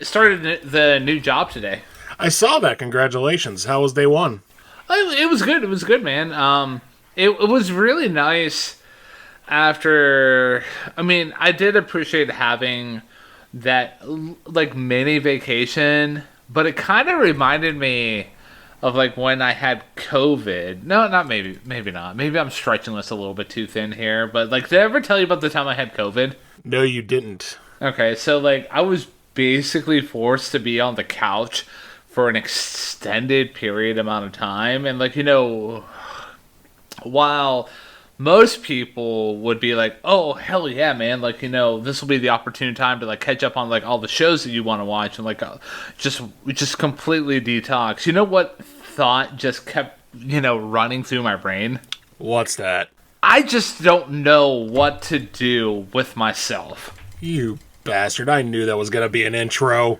Started the new job today. I saw that. Congratulations. How was day one? It was good. It was good, man. It was really nice after. I mean, I did appreciate having that like mini vacation, but it kind of reminded me of like when I had COVID. No, not maybe not. Maybe I'm stretching this a little bit too thin here, but like, did I ever tell you about the time I had COVID? No, you didn't. Okay, so like I was basically forced to be on the couch for an extended period amount of time, and like while most people would be like, "Oh hell yeah, man!" Like this will be the opportune time to like catch up on like all the shows that you want to watch and like just completely detox. You know what thought just kept running through my brain? What's that? I just don't know what to do with myself. You bastard. I knew that was going to be an intro.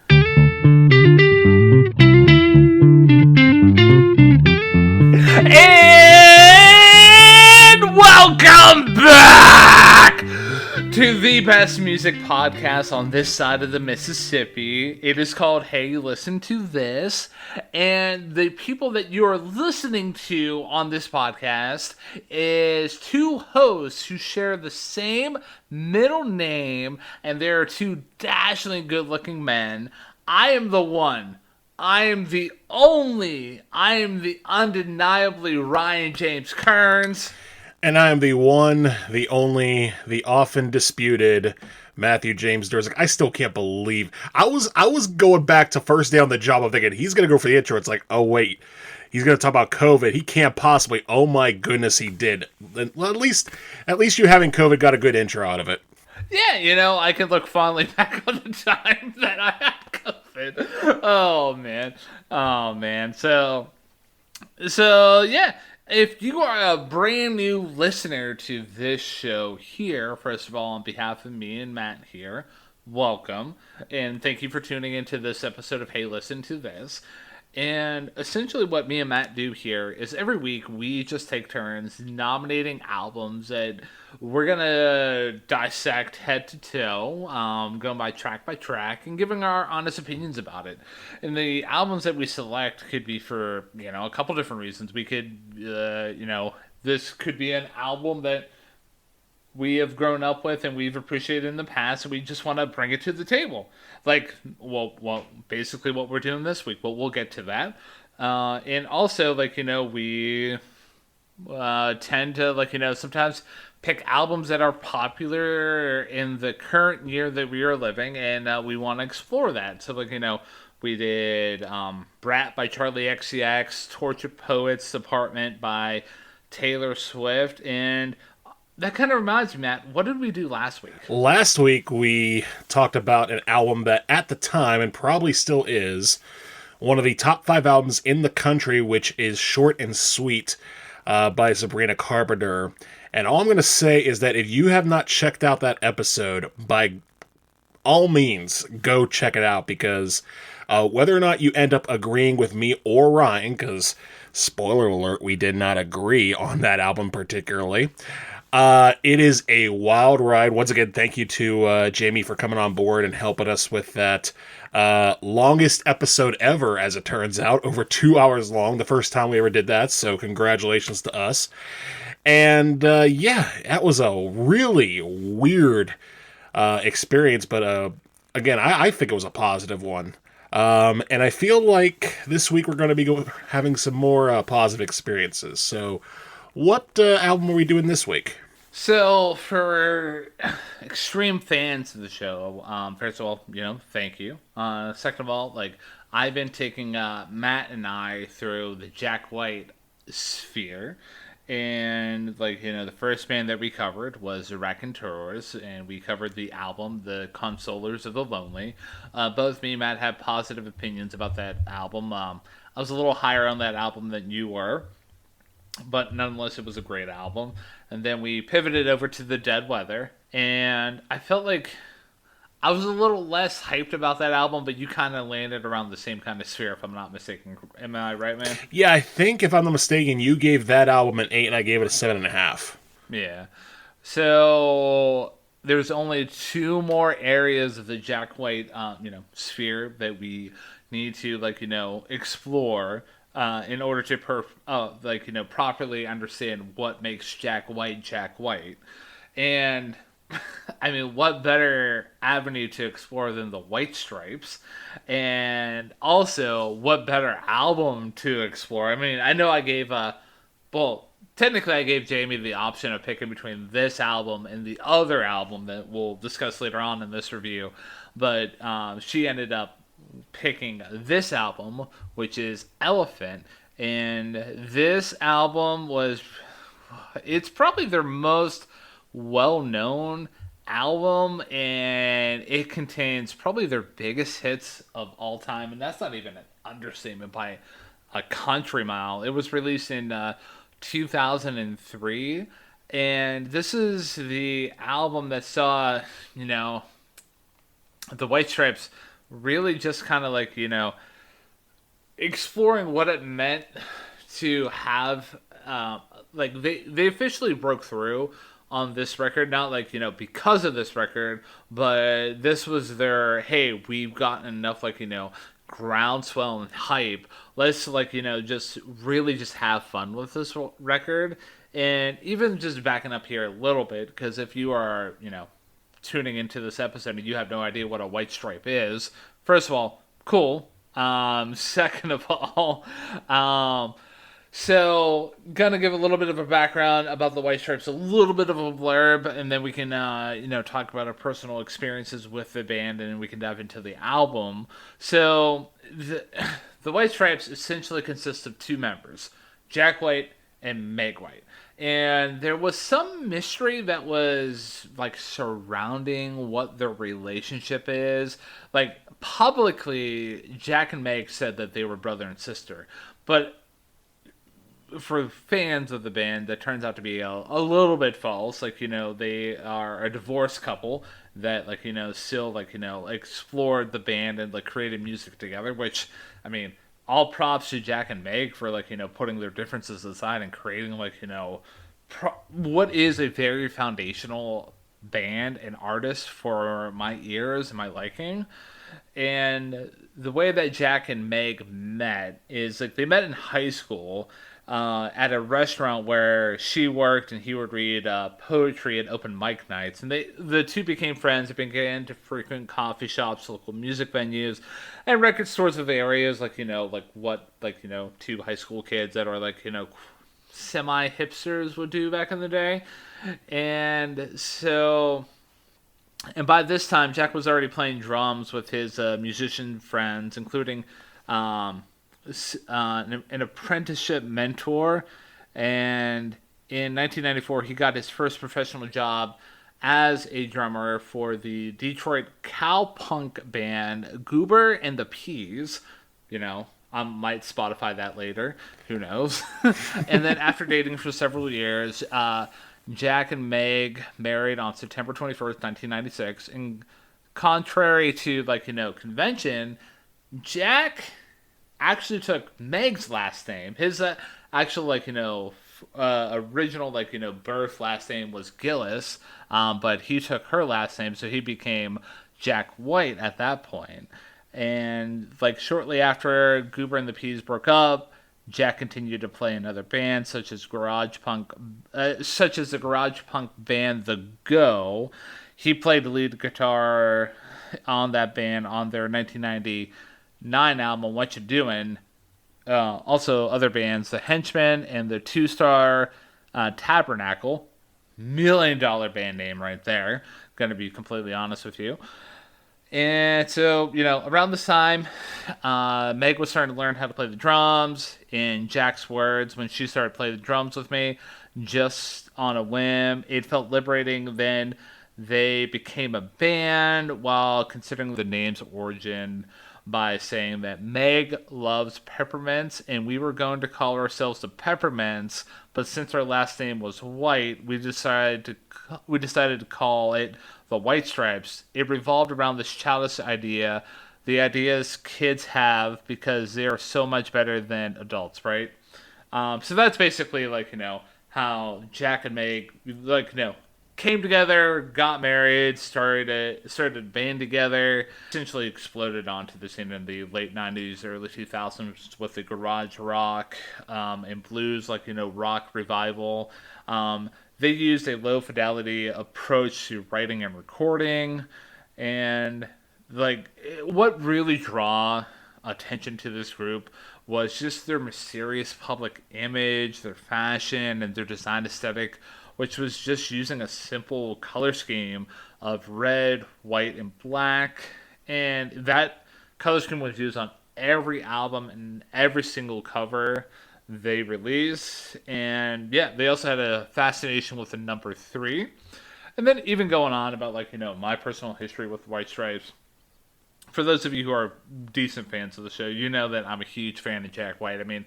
And welcome back to the best music podcast on this side of the Mississippi. It is called Hey, Listen to This. And the people that you are listening to on this podcast is two hosts who share the same middle name, and they are two dashingly good-looking men. I am the one. I am the undeniably Ryan James Kearns. And I am the one, the only, the often disputed Matthew James Durzick. I still can't believe. I was going back to first day on the job. I'm thinking he's going to go for the intro. It's like, oh wait, he's going to talk about COVID. He can't possibly. Oh my goodness, he did. Well, at least you having COVID got a good intro out of it. Yeah, I can look fondly back on the time that I had COVID. Oh man. So yeah. If you are a brand new listener to this show here, first of all, on behalf of me and Matt here, welcome. And thank you for tuning into this episode of Hey, Listen to This. And essentially what me and Matt do here is every week we just take turns nominating albums that we're going to dissect head to toe, going by track, and giving our honest opinions about it. And the albums that we select could be for, a couple different reasons. We could, this could be an album that we have grown up with and we've appreciated in the past, and we just want to bring it to the table. Like, basically what we're doing this week, but we'll get to that. And also, we tend to, sometimes pick albums that are popular in the current year that we are living, and we want to explore that. So, we did Brat by Charlie XCX, Tortured Poets Apartment by Taylor Swift, and that kind of reminds me, Matt, what did we do last week? Last week, we talked about an album that at the time, and probably still is, one of the top 5 albums in the country, which is Short and Sweet by Sabrina Carpenter. And all I'm going to say is that if you have not checked out that episode, by all means, go check it out, because whether or not you end up agreeing with me or Ryan, because, spoiler alert, we did not agree on that album particularly, it is a wild ride. Once again, thank you to Jamie for coming on board and helping us with that longest episode ever, as it turns out, over 2 hours long, the first time we ever did that, so congratulations to us. And that was a really weird experience, but again, I think it was a positive one. And I feel like this week we're going to be having some more positive experiences. So what album are we doing this week? So, for extreme fans of the show, first of all, thank you. Second of all, I've been taking Matt and I through the Jack White sphere. And, the first band that we covered was the Raconteurs, and we covered the album, The Consolers of the Lonely. Both me and Matt had positive opinions about that album. I was a little higher on that album than you were, but nonetheless, it was a great album. And then we pivoted over to The Dead Weather, and I felt like I was a little less hyped about that album, but you kind of landed around the same kind of sphere, if I'm not mistaken. Am I right, man? Yeah, I think, if I'm not mistaken, you gave that album an 8, and I gave it a 7.5. Yeah. So, there's only two more areas of the Jack White, sphere that we need to explore in order to properly understand what makes Jack White. And I mean, what better avenue to explore than the White Stripes? And also, what better album to explore? I mean, I know I gave well, technically, I gave Jamie the option of picking between this album and the other album that we'll discuss later on in this review, but she ended up picking this album, which is Elephant. And this album it's probably their most well known album, and it contains probably their biggest hits of all time. And that's not even an understatement by a country mile. It was released in 2003, and this is the album that saw, the White Stripes really just kind of exploring what it meant to have they officially broke through on this record, not because of this record, but this was their, hey, we've gotten enough groundswell and hype, let's just really just have fun with this record. And even just backing up here a little bit, because if you are tuning into this episode and you have no idea what a White Stripe is, first of all, cool. Second of all, so gonna give a little bit of a background about the White Stripes, a little bit of a blurb, and then we can talk about our personal experiences with the band, and we can dive into the album. So the White Stripes essentially consist of two members, Jack White and Meg White. And there was some mystery that was surrounding what their relationship is. Publicly, Jack and Meg said that they were brother and sister, but for fans of the band, that turns out to be a little bit false. They are a divorced couple that still explored the band and created music together, which, I mean, all props to Jack and Meg for putting their differences aside and creating what is a very foundational band and artist for my ears and my liking. And the way that Jack and Meg met is they met in high school at a restaurant where she worked, and he would read poetry at open mic nights. And the two became friends. They began to frequent coffee shops, local music venues, and record stores of areas two high school kids that are semi hipsters would do back in the day. And so, and by this time, Jack was already playing drums with his musician friends, including an apprenticeship mentor. And in 1994, he got his first professional job as a drummer for the Detroit cowpunk band Goober and the Peas. I might Spotify that later. Who knows? And then after dating for several years, Jack and Meg married on September 21st, 1996. And contrary to convention, Jack actually took Meg's last name. His actual original birth last name was Gillis, but he took her last name, so he became Jack White at that point. And shortly after Goober and the Peas broke up, Jack continued to play in other bands such as the garage punk band The Go. He played the lead guitar on that band on their 1999 album What You Doing. Also other bands, The Henchmen and the Two Star Tabernacle. $1 million band name right there. Gonna be completely honest with you. And so, around this time, Meg was starting to learn how to play the drums. In Jack's words, when she started playing the drums with me, just on a whim, it felt liberating. Then they became a band while considering the name's origin by saying that Meg loves peppermints and we were going to call ourselves the Peppermints, but since our last name was White, we decided to call it the White Stripes. It revolved around this childish idea, the ideas kids have because they are so much better than adults, right? So that's basically how Jack and Meg came together, got married, started a band together. Essentially exploded onto the scene in the late '90s, early 2000s with the garage rock and blues, rock revival. They used a low fidelity approach to writing and recording, and what really draw attention to this group was just their mysterious public image, their fashion, and their design aesthetic, which was just using a simple color scheme of red, white, and black. And that color scheme was used on every album and every single cover they released. And yeah, they also had a fascination with the number three. And then even going on about my personal history with the White Stripes. For those of you who are decent fans of the show, you know that I'm a huge fan of Jack White. I mean,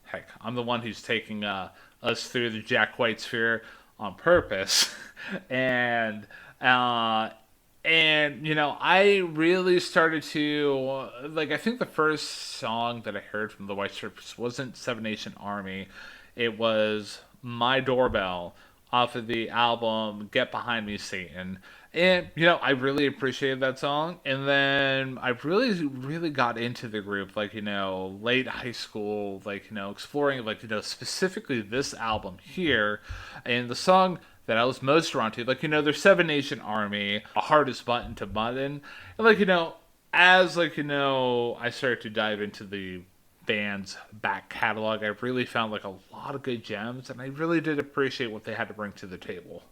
heck, I'm the one who's taking us through the Jack White sphere on purpose, and I really started to I think the first song that I heard from the White Stripes wasn't Seven Nation Army, it was My Doorbell off of the album Get Behind Me, Satan. And, I really appreciated that song. And then I really, really got into the group, late high school, exploring, specifically this album here. And the song that I was most drawn to, their Seven Nation Army, A Hardest Button to Button. And, as, I started to dive into the band's back catalog, I really found, a lot of good gems. And I really did appreciate what they had to bring to the table.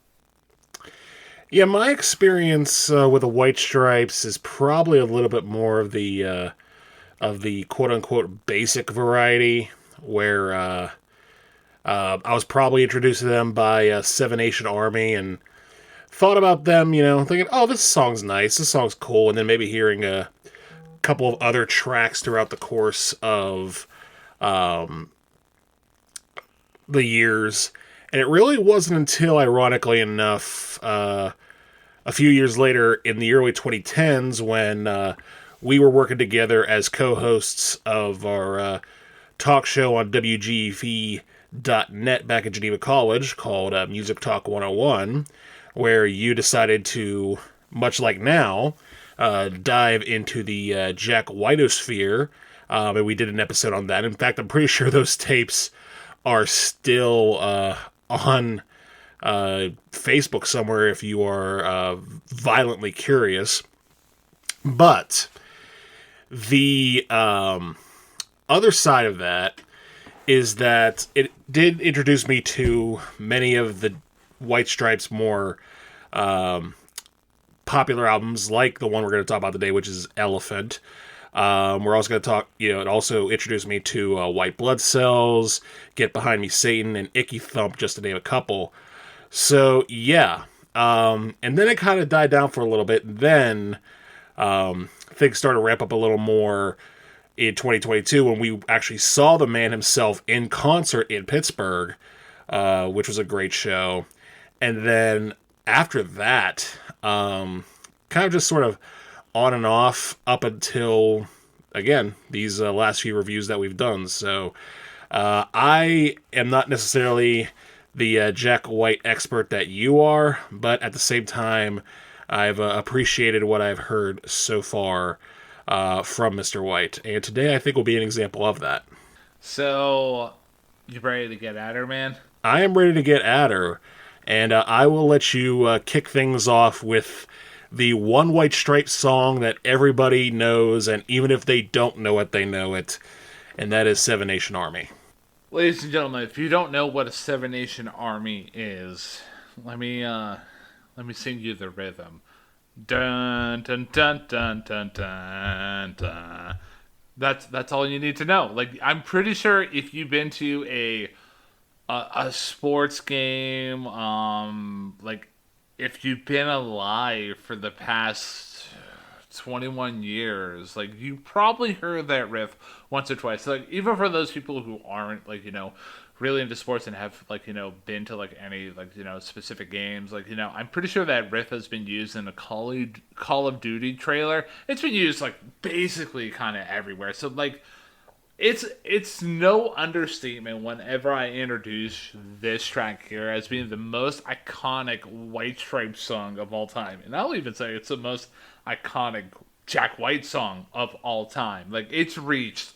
Yeah, my experience with the White Stripes is probably a little bit more of the quote unquote basic variety, where I was probably introduced to them by Seven Nation Army and thought about them, thinking, oh, this song's nice, this song's cool, and then maybe hearing a couple of other tracks throughout the course of the years. And it really wasn't until, ironically enough, a few years later in the early 2010s when we were working together as co-hosts of our talk show on WGV.net back at Geneva College called Music Talk 101, where you decided to, much like now, dive into the Jack Whiteosphere, and we did an episode on that. In fact, I'm pretty sure those tapes are still on Facebook somewhere if you are violently curious. But the other side of that is that it did introduce me to many of the White Stripes' more popular albums, like the one we're going to talk about today, which is Elephant. We're also going to talk, it also introduced me to White Blood Cells, Get Behind Me, Satan, and Icky Thump, just to name a couple. So, yeah. And then it kind of died down for a little bit. Then things started to ramp up a little more in 2022 when we actually saw the man himself in concert in Pittsburgh, which was a great show. And then after that, kind of just sort of on and off up until, again, these last few reviews that we've done. So I am not necessarily the Jack White expert that you are, but at the same time, I've appreciated what I've heard so far from Mr. White. And today I think will be an example of that. So, you ready to get at her, man? I am ready to get at her. And I will let you kick things off with the one White Stripes song that everybody knows, and even if they don't know it, they know it. And that is Seven Nation Army. Ladies and gentlemen, if you don't know what a Seven Nation Army is, let me sing you the rhythm. Dun dun dun dun dun dun dun. That's all you need to know. I'm pretty sure if you've been to a sports game, if you've been alive for the past 21 years, you probably heard that riff once or twice. Even for those people who aren't really into sports and have been to any specific games, I'm pretty sure that riff has been used in a Call of Duty trailer. It's been used basically kind of everywhere. So it's no understatement whenever I introduce this track here as being the most iconic White Stripes song of all time, and I'll even say it's the most iconic Jack White song of all time. Like it's reached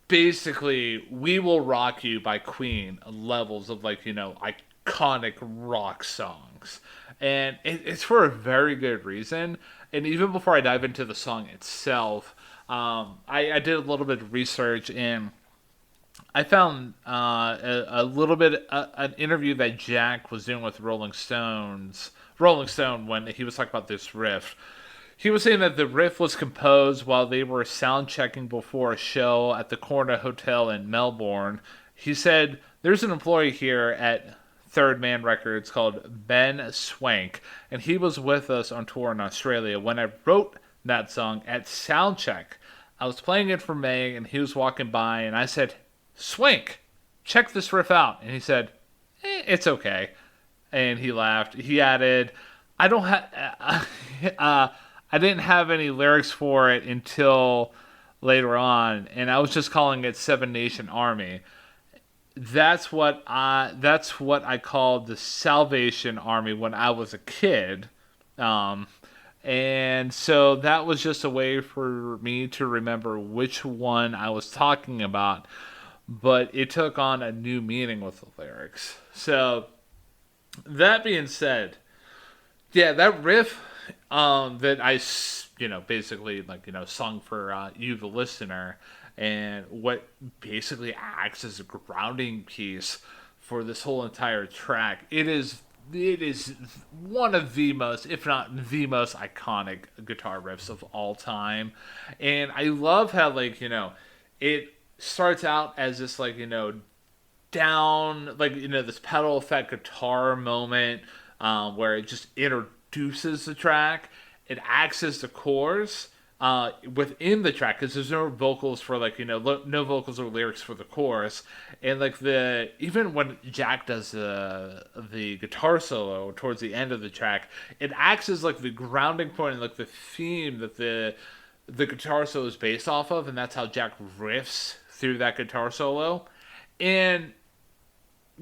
basically "We Will Rock You" by Queen levels of like iconic rock songs, and it's for a very good reason. And even before I dive into the song itself, I did a little bit of research and I found a little bit an interview that Jack was doing with Rolling Stone when he was talking about this riff. He was saying that the riff was composed while they were sound checking before a show at the Corner Hotel in Melbourne. He said, "There's an employee here at Third Man Records called Ben Swank, and he was with us on tour in Australia when I wrote that song at soundcheck. I was playing it for Meg, and he was walking by, and I said, 'Swank, check this riff out.' And he said, it's okay." And he laughed. He added, "I don't have, I didn't have any lyrics for it until later on, and I was just calling it Seven Nation Army. That's what I called the Salvation Army when I was a kid." Um, and so that was just a way for me to remember which one I was talking about, but it took on a new meaning with the lyrics. So that being said, yeah, that riff that basically sung for you, the listener, and what basically acts as a grounding piece for this whole entire track. It is one of the most, if not the most iconic guitar riffs of all time, and I love how it starts out as this down this pedal effect guitar moment where it just introduces the track. It acts as the chorus within the track because there's no vocals for no vocals or lyrics for the chorus, and the even when Jack does the guitar solo towards the end of the track, it acts as the grounding point and the theme that the guitar solo is based off of, and that's how Jack riffs through that guitar solo. And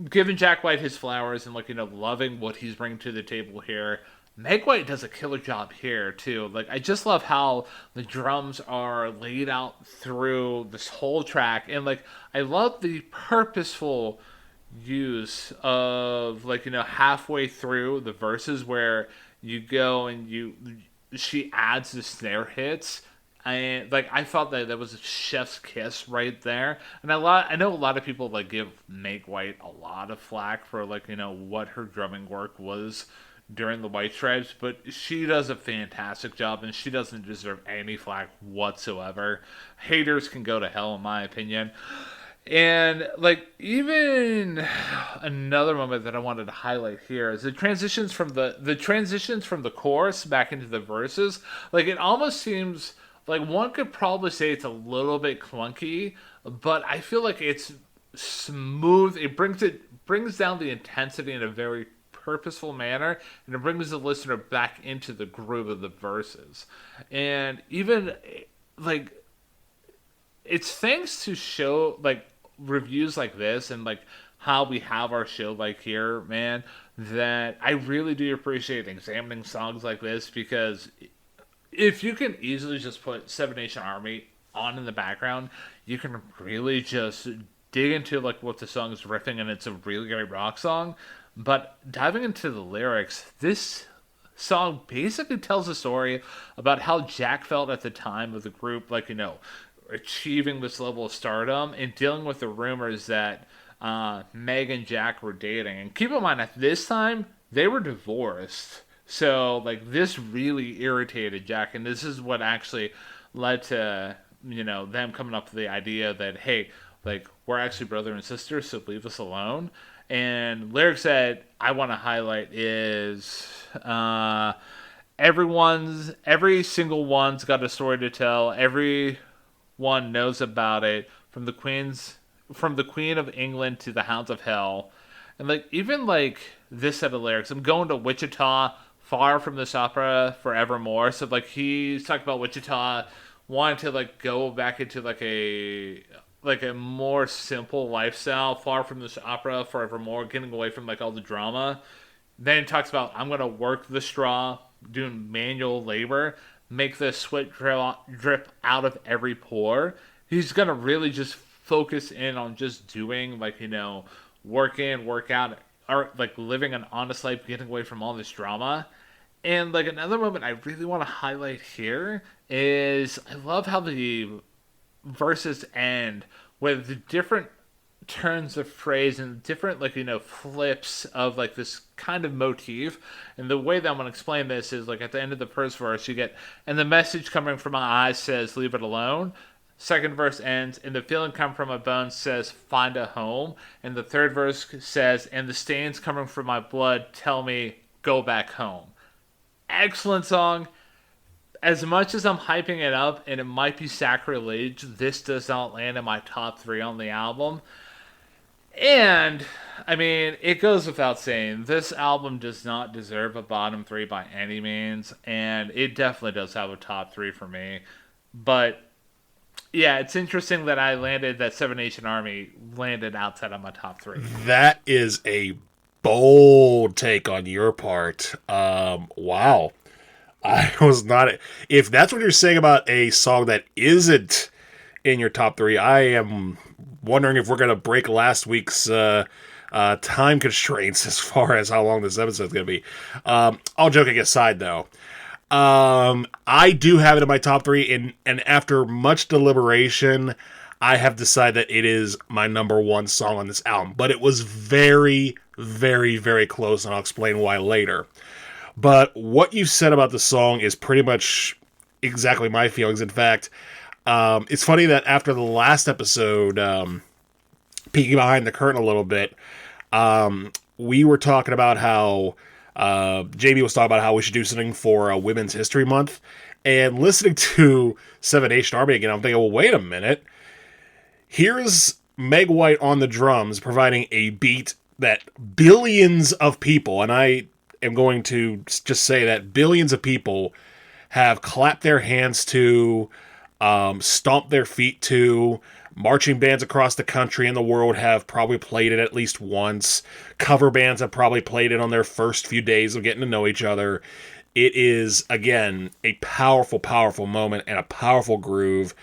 giving Jack White his flowers and loving what he's bringing to the table here. Meg White does a killer job here too. I just love how the drums are laid out through this whole track, and I love the purposeful use of halfway through the verses where you go and she adds the snare hits. I thought that was a chef's kiss right there, and I know a lot of people give Meg White a lot of flack for what her drumming work was during the White Stripes, but she does a fantastic job, and she doesn't deserve any flack whatsoever. Haters can go to hell, in my opinion. And even another moment that I wanted to highlight here is the transitions from the chorus back into the verses. It almost seems one could probably say it's a little bit clunky, but I feel like it's smooth. It brings down the intensity in a very purposeful manner, and it brings the listener back into the groove of the verses. And even it's thanks to show reviews like this and how we have our show here, man, that I really do appreciate examining songs like this, because if you can easily just put Seven Nation Army on in the background, you can really just dig into what the song is riffing, and it's a really great rock song. But diving into the lyrics, this song basically tells a story about how Jack felt at the time of the group, achieving this level of stardom and dealing with the rumors that Meg and Jack were dating. And keep in mind, at this time, they were divorced. So, this really irritated Jack, and this is what actually led to, them coming up with the idea that, hey, we're actually brother and sister, so leave us alone. And lyrics that I want to highlight is every single one's got a story to tell. Everyone knows about it, from the Queen of England to the Hounds of Hell. And even this set of lyrics, I'm going to Wichita, far from this opera forevermore. So he's talking about Wichita wanting to go back into like a more simple lifestyle, far from this opera forevermore, getting away from like all the drama. Then it talks about I'm gonna work the straw, doing manual labor, make the sweat drip out of every pore. He's gonna really just focus in on just doing like work in, work out, or like living an honest life, getting away from all this drama. And like another moment I really want to highlight here is I love how the verses end with different turns of phrase and different like flips of like this kind of motif. And the way that I'm going to explain this is like at the end of the first verse you get, and the message coming from my eyes says leave it alone. Second verse ends, and the feeling coming from my bones says find a home. And the third verse says, and the stains coming from my blood tell me go back home. Excellent song. As much as I'm hyping it up, and it might be sacrilege, this does not land in my top 3 on the album. And, I mean, it goes without saying, this album does not deserve a bottom 3 by any means, and it definitely does have a top 3 for me. But, yeah, it's interesting that that Seven Nation Army landed outside of my top 3. That is a bold take on your part. Wow. I was not. If that's what you're saying about a song that isn't in your top 3, I am wondering if we're going to break last week's time constraints as far as how long this episode is going to be. All joking aside, though, I do have it in my top 3, and after much deliberation, I have decided that it is my number 1 song on this album. But it was very, very, very close, and I'll explain why later. But what you said about the song is pretty much exactly my feelings. In fact, it's funny that after the last episode, peeking behind the curtain a little bit, we were talking about how JB was talking about how we should do something for Women's History Month. And listening to Seven Nation Army again, I'm thinking, well, wait a minute. Here's Meg White on the drums providing a beat that billions of people, and I am going to just say that billions of people have clapped their hands to, stomped their feet to. Marching bands across the country and the world have probably played it at least once. Cover bands have probably played it on their first few days of getting to know each other. It is, again, a powerful, powerful moment and a powerful groove.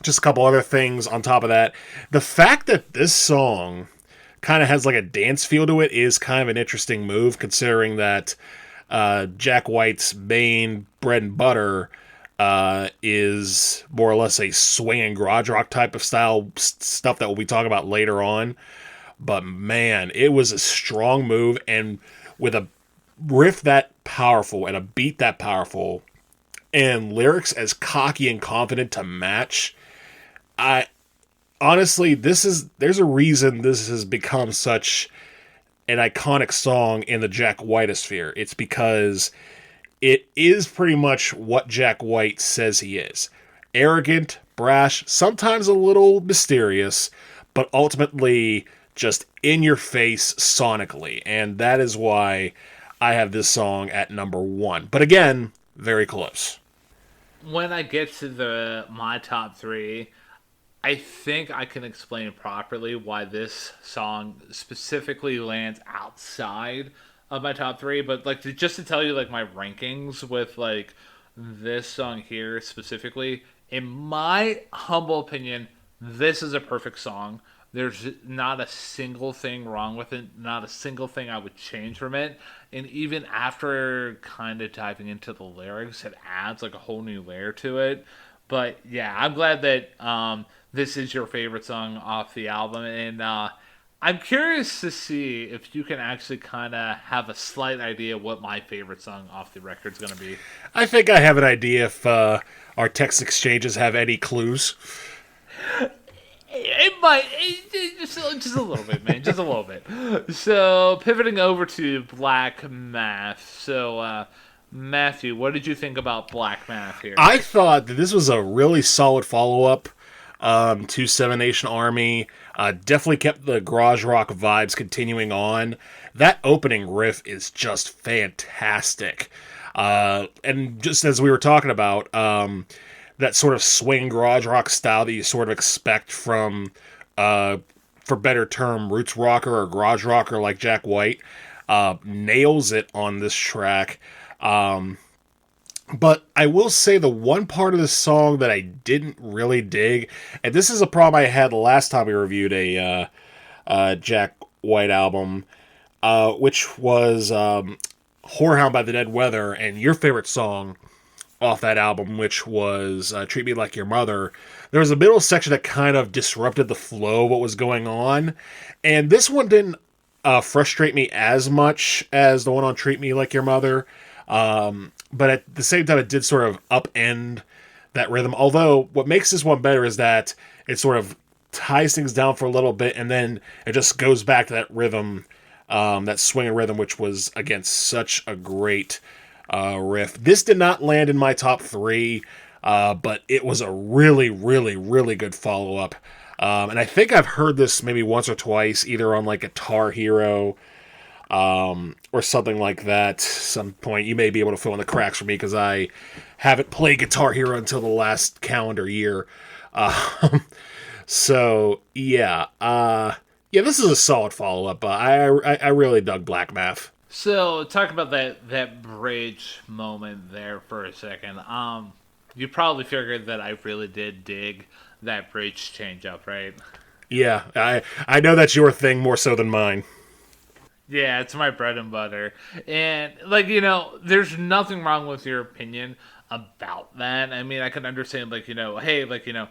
Just a couple other things on top of that. The fact that this song kind of has like a dance feel to it is kind of an interesting move, considering that Jack White's main bread and butter is more or less a swinging garage rock type of style stuff that we'll be talking about later on. But man, it was a strong move, and with a riff that powerful and a beat that powerful and lyrics as cocky and confident to match, honestly, there's a reason this has become such an iconic song in the Jack Whiteosphere. It's because it is pretty much what Jack White says he is. Arrogant, brash, sometimes a little mysterious, but ultimately just in your face sonically. And that is why I have this song at number 1. But again, very close. When I get to my top 3, I think I can explain properly why this song specifically lands outside of my top 3. But like just to tell you like my rankings with like this song here specifically, in my humble opinion, this is a perfect song. There's not a single thing wrong with it, not a single thing I would change from it. And even after kind of diving into the lyrics, it adds like a whole new layer to it. But yeah, I'm glad that this is your favorite song off the album. And I'm curious to see if you can actually kind of have a slight idea what my favorite song off the record is going to be. I think I have an idea if our text exchanges have any clues. It might, just a little bit, man, just a little bit. So, pivoting over to Black Math. So, Matthew, what did you think about Black Math here? I thought that this was a really solid follow-up to Seven Nation Army. Definitely kept the garage rock vibes continuing on. That opening riff is just fantastic. And just as we were talking about, that sort of swing garage rock style that you sort of expect from, uh, for better term, roots rocker or garage rocker like Jack White. Nails it on this track. But I will say the one part of the song that I didn't really dig, and this is a problem I had last time we reviewed a Jack White album, which was Whorehound by the Dead Weather, and your favorite song off that album, which was Treat Me Like Your Mother. There was a middle section that kind of disrupted the flow of what was going on, and this one didn't frustrate me as much as the one on Treat Me Like Your Mother. But at the same time, it did sort of upend that rhythm. Although, what makes this one better is that it sort of ties things down for a little bit, and then it just goes back to that rhythm, that swinging rhythm, which was, again, such a great riff. This did not land in my top three, but it was a really, really, really good follow-up. And I think I've heard this maybe once or twice, either on like Guitar Hero, or something like that. Some point you may be able to fill in the cracks for me because I haven't played Guitar Hero until the last calendar year. So yeah, yeah, this is a solid follow up. I really dug Black Math. So talk about that bridge moment there for a second. You probably figured that I really did dig that bridge change up, right? Yeah, I know that's your thing more so than mine. Yeah, it's my bread and butter. And, like, you know, there's nothing wrong with your opinion about that. I mean, I can understand, like, you know, hey, like, you know,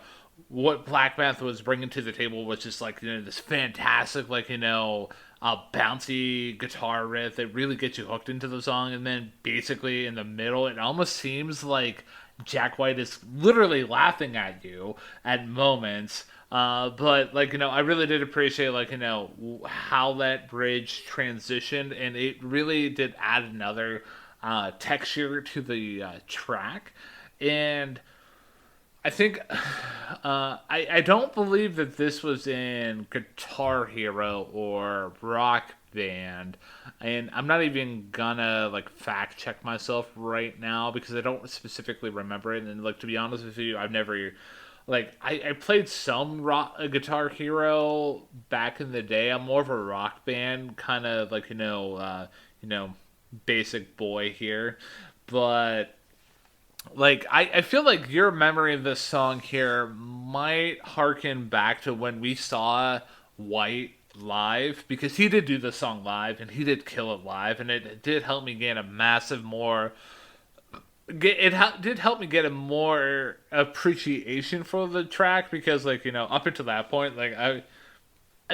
what Black Math was bringing to the table was just, like, you know, this fantastic, like, you know, bouncy guitar riff that really gets you hooked into the song. And then basically in the middle, it almost seems like Jack White is literally laughing at you at moments. But like you know, I really did appreciate like you know how that bridge transitioned, and it really did add another texture to the track. And I think I don't believe that this was in Guitar Hero or Rock Band, and I'm not even gonna like fact check myself right now because I don't specifically remember it. And like to be honest with you, I've never like I played some rock Guitar Hero back in the day. I'm more of a Rock Band kind of like you know basic boy here, but like I feel like your memory of this song here might harken back to when we saw White live because he did do the song live and he did kill it live and it did help me gain a massive more did help me get a more appreciation for the track because like you know up until that point like I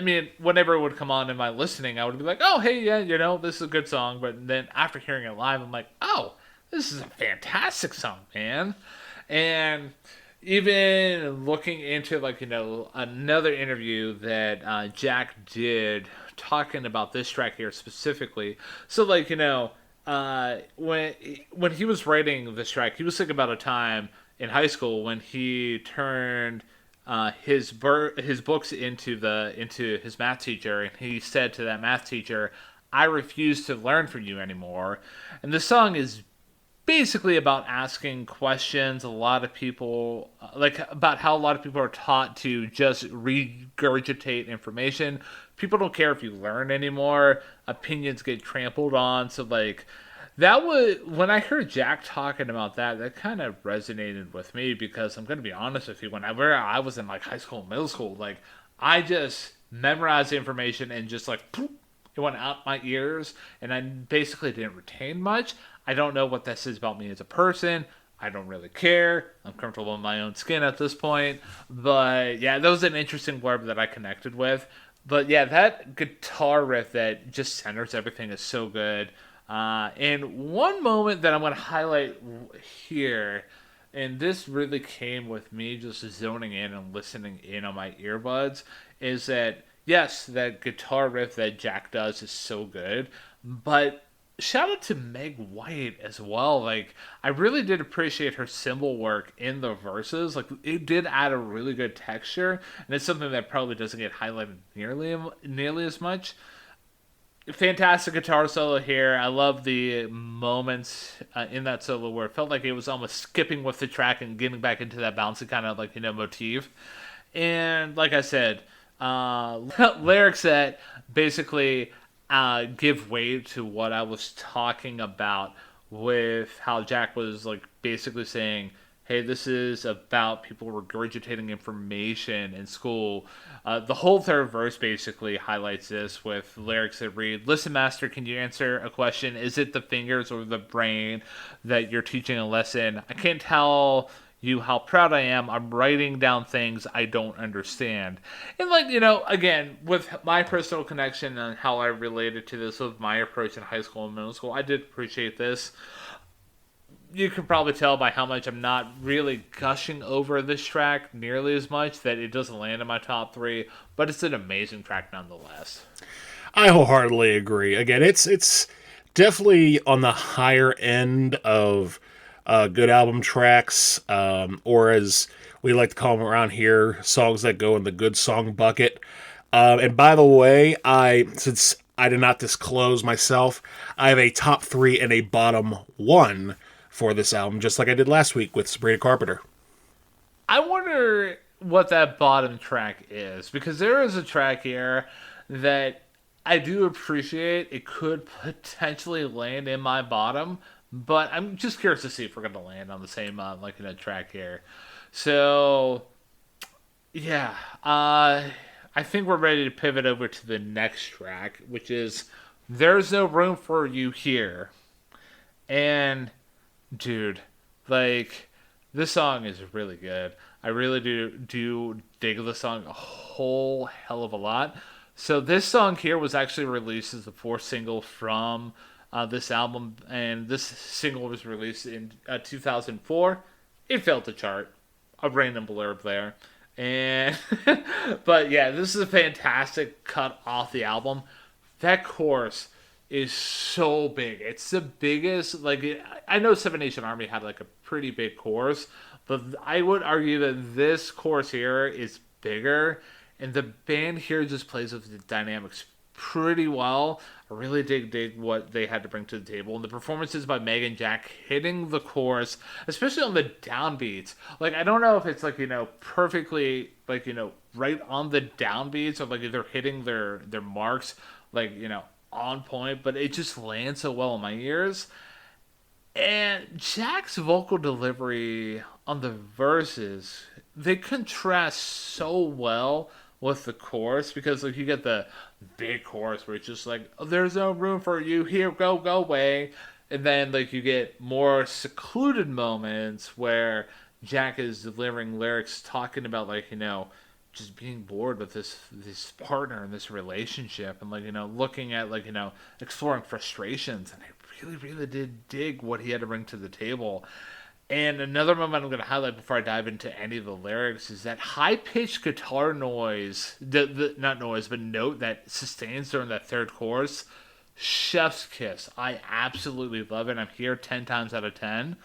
mean whenever it would come on in my listening I would be like oh hey yeah you know this is a good song but then after hearing it live I'm like oh this is a fantastic song, man. And even looking into like you know another interview that Jack did talking about this track here specifically. So like you know when he was writing this track, he was thinking about a time in high school when he turned his books into his math teacher, and he said to that math teacher, "I refuse to learn from you anymore." And the song is basically about asking questions. A lot of people like about how a lot of people are taught to just regurgitate information. People don't care if you learn anymore. Opinions get trampled on. So like that was when I heard Jack talking about that. That kind of resonated with me because I'm gonna be honest with you. Whenever I was in like high school, and middle school, like I just memorized the information and just like poof, it went out my ears, and I basically didn't retain much. I don't know what that says about me as a person. I don't really care. I'm comfortable in my own skin at this point. But yeah, that was an interesting blurb that I connected with. But yeah, that guitar riff that just centers everything is so good. And one moment that I'm going to highlight here, and this really came with me just zoning in and listening in on my earbuds, is that yes, that guitar riff that Jack does is so good, but shout out to Meg White as well. Like, I really did appreciate her cymbal work in the verses. Like, it did add a really good texture, and it's something that probably doesn't get highlighted nearly as much. fantastic guitar solo here. I love the moments in that solo where it felt like it was almost skipping with the track and getting back into that bouncy kind of like motif. And like I said, lyrics that basically give way to what I was talking about with how Jack was like basically saying, "Hey, this is about people regurgitating information in school." The whole third verse basically highlights this with lyrics that read, "Listen, master, can you answer a question? Is it the fingers or the brain that you're teaching a lesson? I can't tell you how proud I am. I'm writing down things I don't understand." And like, again, with my personal connection and how I related to this with my approach in high school and middle school, I did appreciate this. You can probably tell by how much I'm not really gushing over this track nearly as much that it doesn't land in my top three, but it's an amazing track nonetheless. I wholeheartedly agree. Again, it's definitely on the higher end of good album tracks, or as we like to call them around here, songs that go in the good song bucket. And by the way, since I did not disclose myself, I have a top three and a bottom one for this album, just like I did last week with Sabrina Carpenter. I wonder what that bottom track is, because there is a track here that I do appreciate. It could potentially land in my bottom, but I'm just curious to see if we're going to land on the same track here. So yeah, I think we're ready to pivot over to the next track, which is "There's No Room for You Here." And dude, like, this song is really good. I really do dig the song a whole hell of a lot. So this song here was actually released as the fourth single from this album, and this single was released in 2004. It failed to chart. A random blurb there. And but yeah, this is a fantastic cut off the album. That chorus is so big. It's the biggest. I know Seven Nation Army had like a pretty big chorus, but I would argue that this chorus here is bigger, and the band here just plays with the dynamics pretty well. I really dig what they had to bring to the table, and the performances by Meg and Jack hitting the chorus, especially on the downbeats. Like, I don't know if it's perfectly right on the downbeats, or like they're hitting their marks on point, but it just lands so well in my ears. And Jack's vocal delivery on the verses, they contrast so well with the chorus, because like you get the big chorus where it's just like, "Oh, there's no room for you here, go away," and then like you get more secluded moments where Jack is delivering lyrics talking about just being bored with this partner and this relationship, and looking at exploring frustrations. And I really did dig what he had to bring to the table. And another moment I'm going to highlight before I dive into any of the lyrics is that high pitched guitar noise, not noise, but note that sustains during that third chorus. Chef's kiss. I absolutely love it. I'm here 10 times out of 10.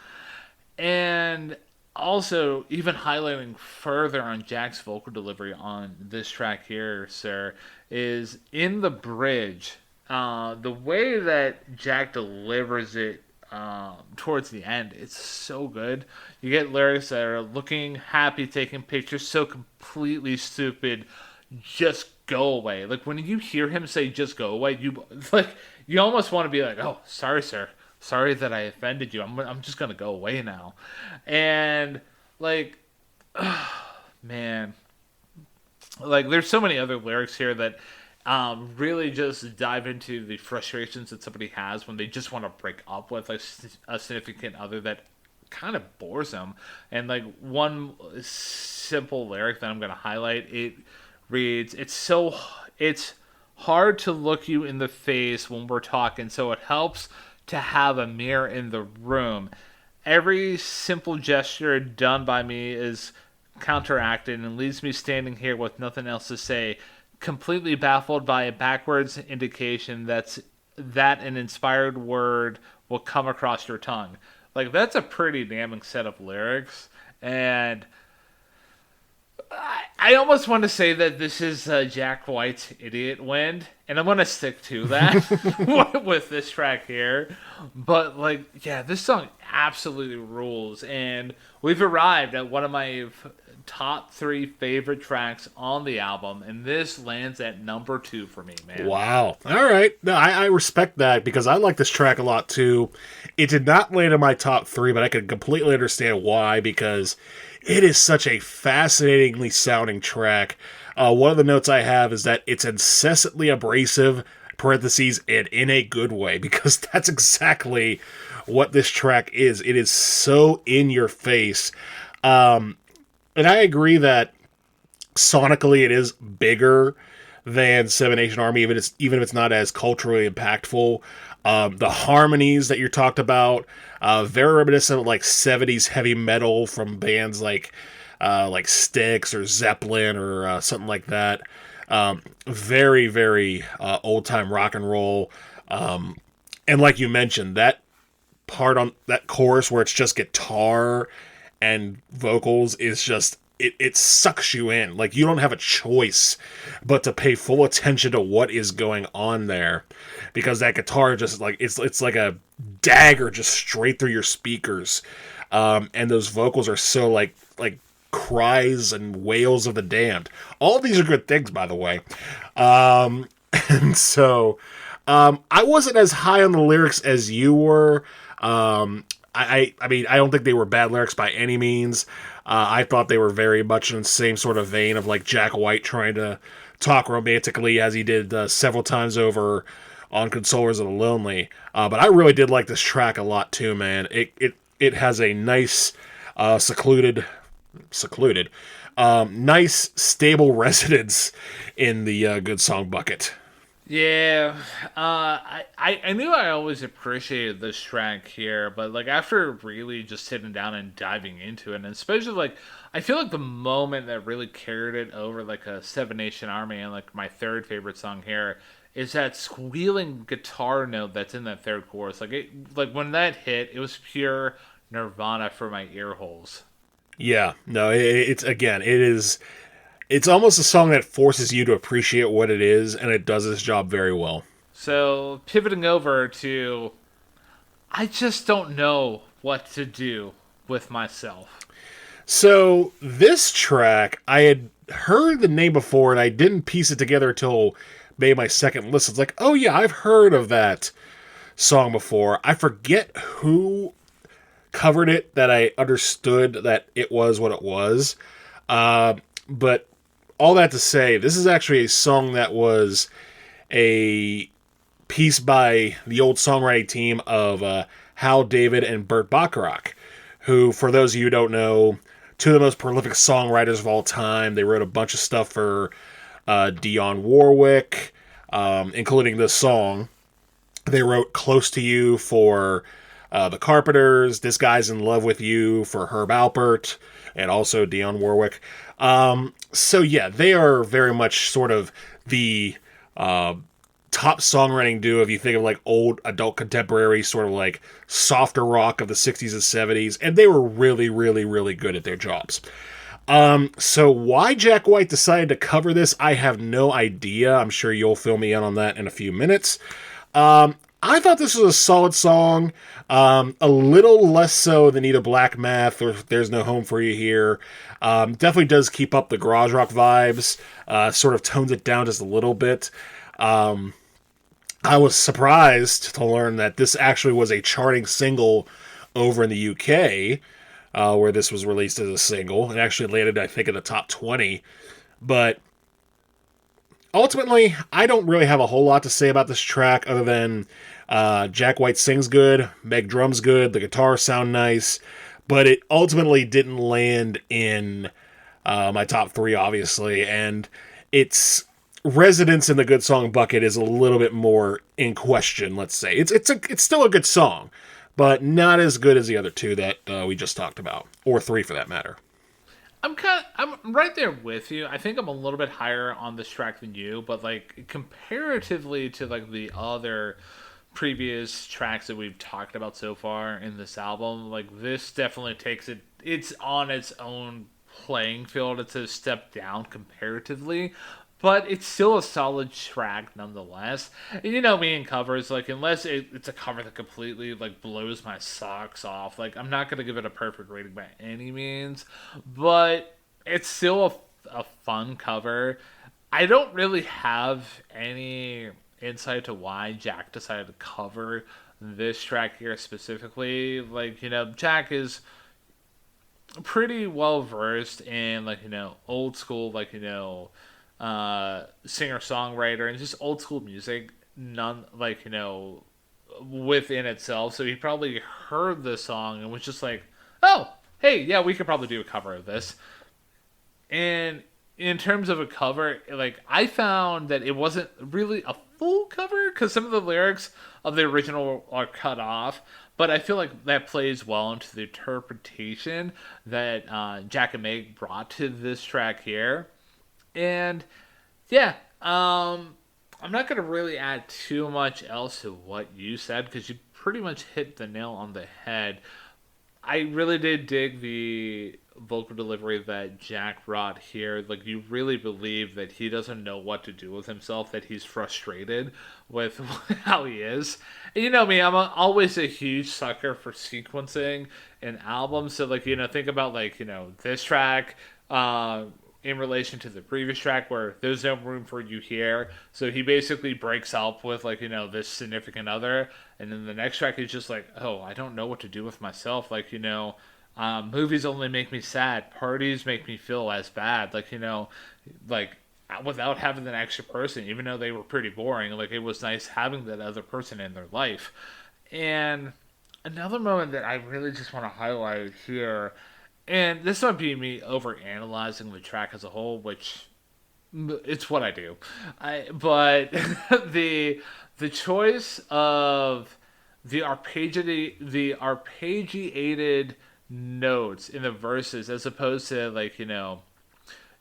And also, even highlighting further on Jack's vocal delivery on this track here, sir, is in the bridge. The way that Jack delivers it towards the end, it's so good. You get lyrics that are looking happy, taking pictures, so completely stupid, just go away. Like, when you hear him say "just go away," you almost want to be like, "Oh, sorry, sir. Sorry that I offended you. I'm just gonna go away now." And like, man, like there's so many other lyrics here that really just dive into the frustrations that somebody has when they just want to break up with a significant other that kind of bores them. And like, one simple lyric that I'm gonna highlight, it reads, it's hard to look you in the face when we're talking, so it helps to have a mirror in the room. Every simple gesture done by me is counteracted and leaves me standing here with nothing else to say, completely baffled by a backwards indication that an inspired word will come across your tongue. Like, that's a pretty damning set of lyrics. And I almost want to say that this is Jack White's Idiot Wind, and I'm going to stick to that with this track here. But, like, yeah, this song absolutely rules, and we've arrived at one of my top 3 favorite tracks on the album, and this lands at number 2 for me, man. Wow. All right. No, I respect that because I like this track a lot too. It did not land in my top 3, but I can completely understand why because it is such a fascinatingly sounding track. One of the notes I have is that it's incessantly abrasive, parentheses, and in a good way, because that's exactly what this track is. It is so in your face. And I agree that sonically it is bigger than Seven Nation Army, even if it's not as culturally impactful. The harmonies that you talked about, very reminiscent of like 70s heavy metal from bands like Styx or Zeppelin or something like that. Very, very old time rock and roll. And like you mentioned, that part on that chorus where it's just guitar and vocals is just it sucks you in. Like you don't have a choice but to pay full attention to what is going on there, because that guitar just like it's like a dagger just straight through your speakers, and those vocals are so like cries and wails of the damned. All of these are good things, by the way. And so I wasn't as high on the lyrics as you were. I mean, I don't think they were bad lyrics by any means. I thought they were very much in the same sort of vein of like Jack White trying to talk romantically as he did several times over on Consolers of the Lonely. But I really did like this track a lot too, man. It has a nice, secluded, nice stable residence in the Good Song bucket. Yeah, I knew I always appreciated this track here, but like after really just sitting down and diving into it, and especially like I feel like the moment that really carried it over like a Seven Nation Army and like my third favorite song here is that squealing guitar note that's in that third chorus. Like when that hit, it was pure Nirvana for my ear holes. Yeah, no, it's again, it is. It's almost a song that forces you to appreciate what it is, and it does its job very well. So pivoting over to, I just don't know what to do with myself. So this track, I had heard the name before, and I didn't piece it together until maybe my second listen. It's like, oh yeah, I've heard of that song before. I forget who covered it that I understood that it was what it was. But all that to say, this is actually a song that was a piece by the old songwriting team of Hal David and Burt Bacharach, who, for those of you who don't know, two of the most prolific songwriters of all time. They wrote a bunch of stuff for Dionne Warwick, including this song. They wrote Close to You for the Carpenters, This Guy's in Love with You for Herb Alpert, and also Dionne Warwick. So yeah, they are very much sort of the top songwriting duo if you think of like old adult contemporary sort of like softer rock of the 60s and 70s, and they were really, really, really good at their jobs. So why Jack White decided to cover this, I have no idea. I'm sure you'll fill me in on that in a few minutes. I thought this was a solid song, a little less so than either Black Math or There's No Home for You Here. Definitely does keep up the garage rock vibes, sort of tones it down just a little bit. I was surprised to learn that this actually was a charting single over in the UK, where this was released as a single. It actually landed, I think, in the top 20. But ultimately, I don't really have a whole lot to say about this track other than Jack White sings good, Meg drums good, the guitars sound nice, but it ultimately didn't land in my top 3, obviously, and its residence in the good song bucket is a little bit more in question, let's say. It's still a good song, but not as good as the other two that we just talked about, or 3 for that matter. I'm right there with you. I think I'm a little bit higher on this track than you, but like comparatively to like the other previous tracks that we've talked about so far in this album, like this definitely takes it's on its own playing field. It's a step down comparatively, but it's still a solid track nonetheless. And you know me and covers, like unless it's a cover that completely like blows my socks off, like I'm not gonna give it a perfect rating by any means, but it's still a fun cover. I don't really have any insight to why Jack decided to cover this track here specifically. Like, you know, Jack is pretty well versed in, like, you know, old school, like, you know, singer songwriter and just old school music, none, like, you know, within itself. So he probably heard the song and was just like, oh, hey, yeah, we could probably do a cover of this. And in terms of a cover, like I found that it wasn't really a full cover because some of the lyrics of the original are cut off. But I feel like that plays well into the interpretation that Jack and Meg brought to this track here. And yeah, I'm not gonna really add too much else to what you said because you pretty much hit the nail on the head. I really did dig the vocal delivery that Jack brought here. Like, you really believe that he doesn't know what to do with himself, that he's frustrated with how he is. And you know me, always a huge sucker for sequencing an album. So, like, you know, think about, like, you know, this track. In relation to the previous track where there's no room for you here. So he basically breaks up with, like, you know, this significant other. And then the next track is just like, oh, I don't know what to do with myself. Like, you know, movies only make me sad. Parties make me feel as bad. Like, you know, like without having that extra person, even though they were pretty boring, like it was nice having that other person in their life. And another moment that I really just want to highlight here, and this might be me over analyzing the track as a whole, which it's what I do. But the choice of the arpeggiated notes in the verses as opposed to, like, you know,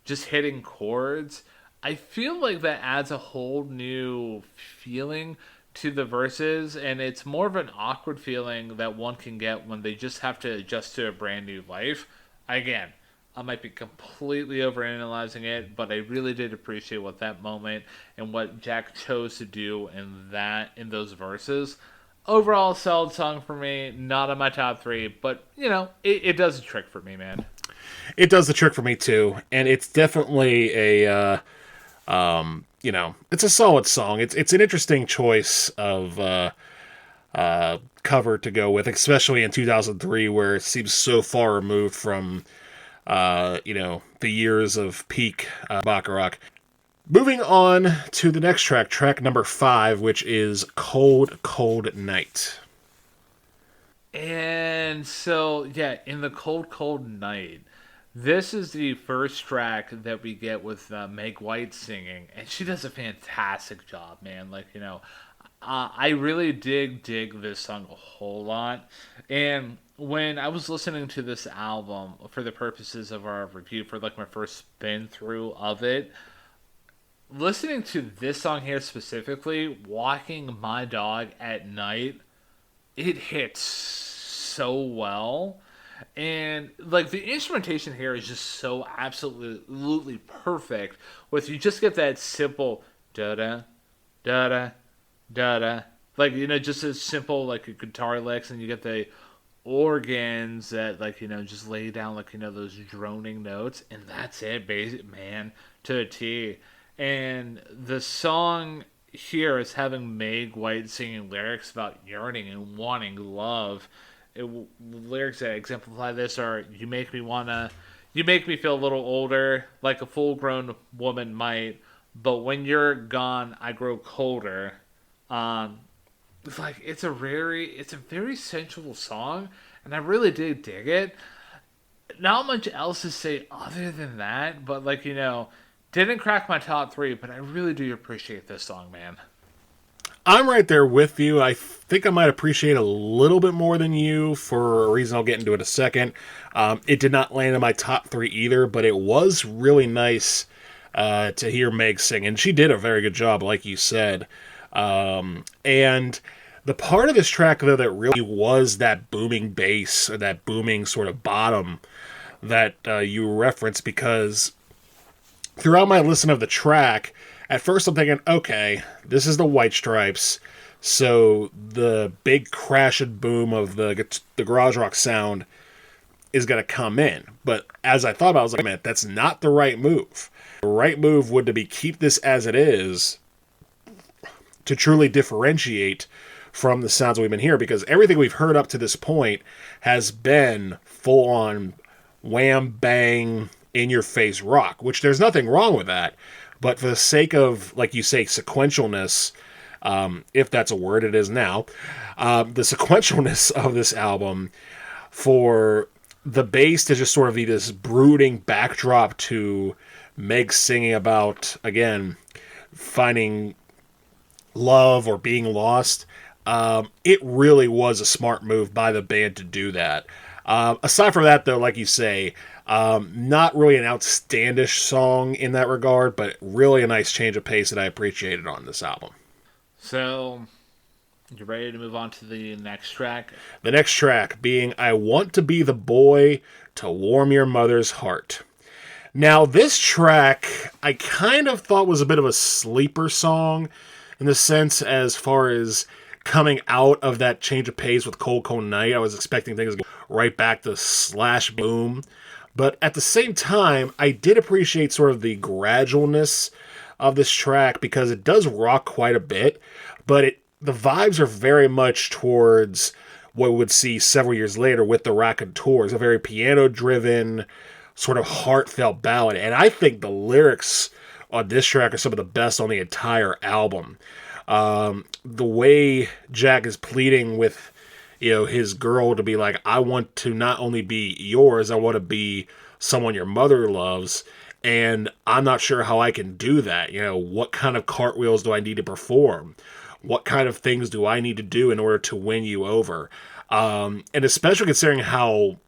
just hitting chords, I feel like that adds a whole new feeling to the verses, and it's more of an awkward feeling that one can get when they just have to adjust to a brand new life. Again, I might be completely overanalyzing it, but I really did appreciate what that moment and what Jack chose to do in those verses. Overall, solid song for me. Not on my top three, but you know, it does a trick for me, man. It does the trick for me too, and it's definitely a you know, it's a solid song. It's an interesting choice of cover to go with, especially in 2003, where it seems so far removed from you know, the years of peak Bacharach. Moving on to the next track, track number 5, which is Cold, Cold Night. And so, yeah, in the Cold, Cold Night, this is the first track that we get with Meg White singing, and she does a fantastic job, man. Like, you know, I really dig this song a whole lot. And when I was listening to this album for the purposes of our review, for like my first spin through of it, listening to this song here specifically, walking my dog at night, it hits so well. And like the instrumentation here is just so absolutely perfect. With you just get that simple da da da da da da, like, you know, just as simple like a guitar licks, and you get the organs that, like, you know, just lay down, like, you know, those droning notes, and that's it, basic man, to a T. And the song here is having Meg White singing lyrics about yearning and wanting love. Lyrics that exemplify this are, you make me feel a little older, like a full-grown woman might, but when you're gone, I grow colder. It's like it's a very sensual song, and I really did dig it. Not much else to say other than that, but, like, you know, didn't crack my top three, but I really do appreciate this song, man. I'm right there with you. I think I might appreciate a little bit more than you for a reason I'll get into in a second. It did not land in my top 3 either, but it was really nice to hear Meg sing, and she did a very good job, like you said. And the part of this track, though, that really was that booming bass, or that booming sort of bottom, that you referenced, because throughout my listen of the track, at first I'm thinking, okay, this is the White Stripes, so the big crash and boom of the garage rock sound is going to come in. But as I thought about it, I was like, man, that's not the right move. The right move would to be keep this as it is to truly differentiate from the sounds we've been hearing, because everything we've heard up to this point has been full on wham bang in your face rock, which there's nothing wrong with that. But for the sake of, like you say, sequentialness, if that's a word, it is now, the sequentialness of this album, for the bass to just sort of be this brooding backdrop to Meg singing about, again, finding love or being lost, it really was a smart move by the band to do that. Aside from that, though, like you say, not really an outstandish song in that regard, but really a nice change of pace that I appreciated on this album. So, you ready to move on to the next track? The next track being I Want to Be the Boy to Warm Your Mother's Heart. Now, this track I kind of thought was a bit of a sleeper song in the sense as far as coming out of that change of pace with Cold Cold Night. I was expecting things to go right back to slash boom. But at the same time, I did appreciate sort of the gradualness of this track because it does rock quite a bit, but the vibes are very much towards what we would see several years later with the Raconteurs, a very piano-driven, sort of heartfelt ballad. And I think the lyrics on this track are some of the best on the entire album. The way Jack is pleading with, his girl to be like, I want to not only be yours, I want to be someone your mother loves, and I'm not sure how I can do that. What kind of cartwheels do I need to perform? What kind of things do I need to do in order to win you over? And especially considering how,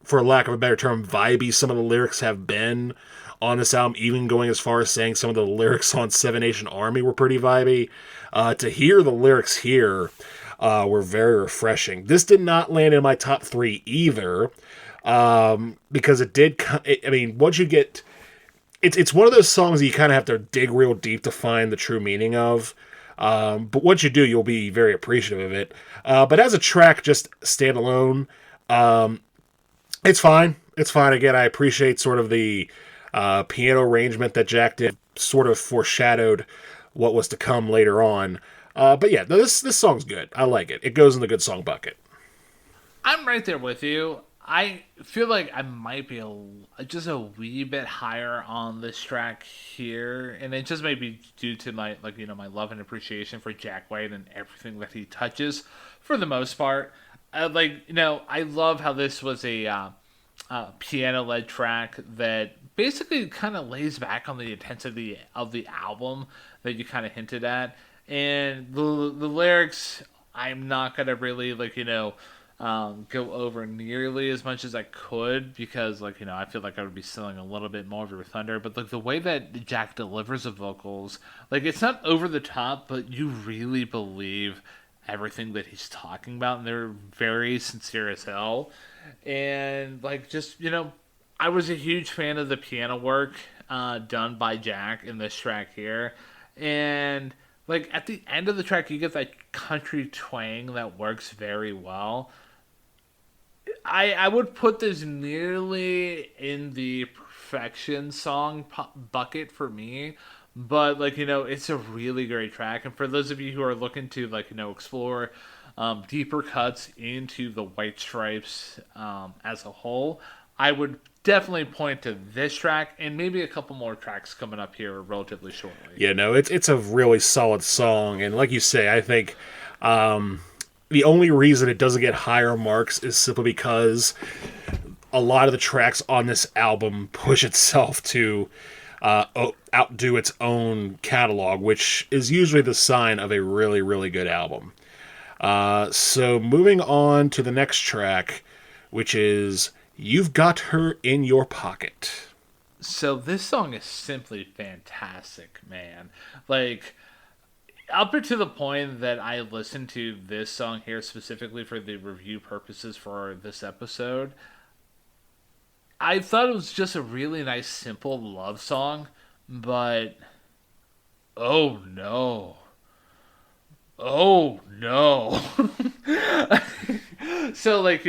for lack of a better term, vibey some of the lyrics have been on this album, even going as far as saying some of the lyrics on Seven Nation Army were pretty vibey. To hear the lyrics here were very refreshing. This did not land in my top 3 either, because it did. Once you get, it's one of those songs that you kind of have to dig real deep to find the true meaning of. But once you do, you'll be very appreciative of it. But as a track, just standalone, it's fine. It's fine. Again, I appreciate sort of the piano arrangement that Jack did, sort of foreshadowed what was to come later on. But yeah, this song's good. I like it. It goes in the good song bucket. I'm right there with you. I feel like I might be just a wee bit higher on this track here, and it just may be due to my my love and appreciation for Jack White and everything that he touches, for the most part. I love how this was a piano-led track that basically kind of lays back on the intensity of the album that you kind of hinted at, and the lyrics I'm not gonna really go over nearly as much as I could because I feel like I would be stealing a little bit more of your thunder. But the way that Jack delivers the vocals, it's not over the top, but you really believe everything that he's talking about, and they're very sincere as hell. And I was a huge fan of the piano work done by Jack in this track here, and at the end of the track, you get that country twang that works very well. I would put this nearly in the perfection song bucket for me, but it's a really great track. And for those of you who are looking to explore deeper cuts into the White Stripes as a whole, I would definitely point to this track and maybe a couple more tracks coming up here relatively shortly. Yeah, no, it's a really solid song, and like you say, I think the only reason it doesn't get higher marks is simply because a lot of the tracks on this album push itself to outdo its own catalog, which is usually the sign of a really, really good album. So moving on to the next track, which is You've Got Her in Your Pocket. So this song is simply fantastic, man. Up to the point that I listened to this song here specifically for the review purposes for this episode, I thought it was just a really nice, simple love song, but oh no. Oh no. So like,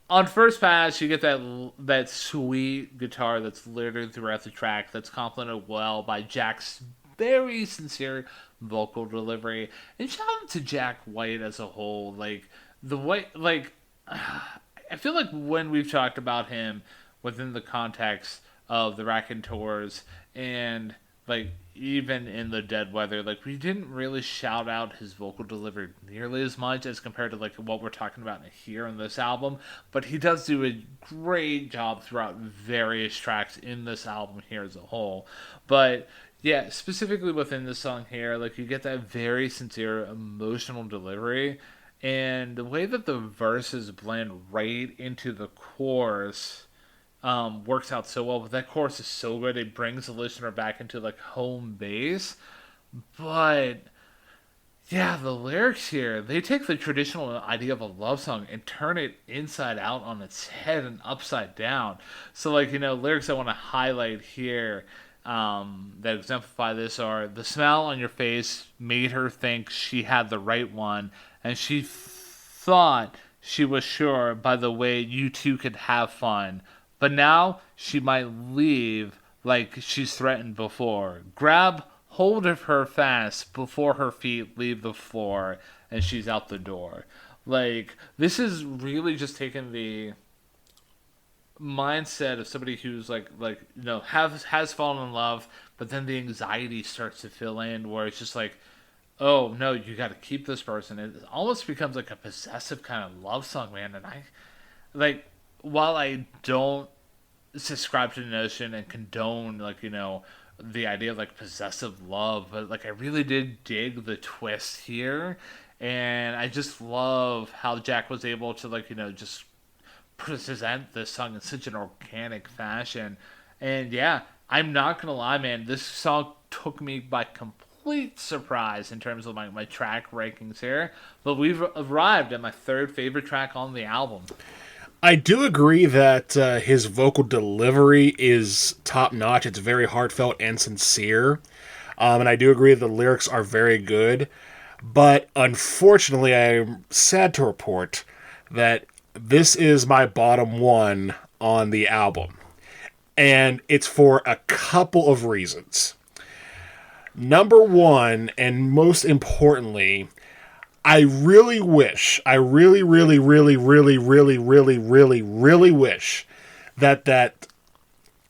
on first pass you get that sweet guitar that's littered throughout the track that's complemented well by Jack's very sincere vocal delivery. And shout out to Jack White as a whole. Like the way like I feel like when we've talked about him within the context of the Raconteurs and like even in the Dead Weather, like we didn't really shout out his vocal delivery nearly as much as compared to like what we're talking about here in this album. But he does do a great job throughout various tracks in this album here as a whole. But yeah, specifically within this song here, like you get that very sincere emotional delivery, and the way that the verses blend right into the chorus works out so well. But that chorus is so good; it brings the listener back into like home base. But yeah, the lyrics here, they take the traditional idea of a love song and turn it inside out on its head and upside down. So, like, lyrics I want to highlight here that exemplify this are: the smile on your face made her think she had the right one, and she thought she was sure by the way you two could have fun. But now she might leave like she's threatened before. Grab hold of her fast before her feet leave the floor and she's out the door. Like, this is really just taking the mindset of somebody who's has fallen in love, but then the anxiety starts to fill in where it's just like, oh no, you got to keep this person. It almost becomes like a possessive kind of love song, man. And I like, while I don't subscribe to the notion and condone the idea of like possessive love, but like I really did dig the twist here, and I just love how Jack was able to just present this song in such an organic fashion. And yeah, I'm not gonna lie, man, this song took me by complete surprise in terms of my track rankings here. But we've arrived at my third favorite track on the album. I do agree that his vocal delivery is top notch. It's very heartfelt and sincere. And I do agree that the lyrics are very good. But unfortunately, I'm sad to report that this is my bottom one on the album. And it's for a couple of reasons. Number one, and most importantly, I really wish, I really, really, really, really, really, really, really, really wish that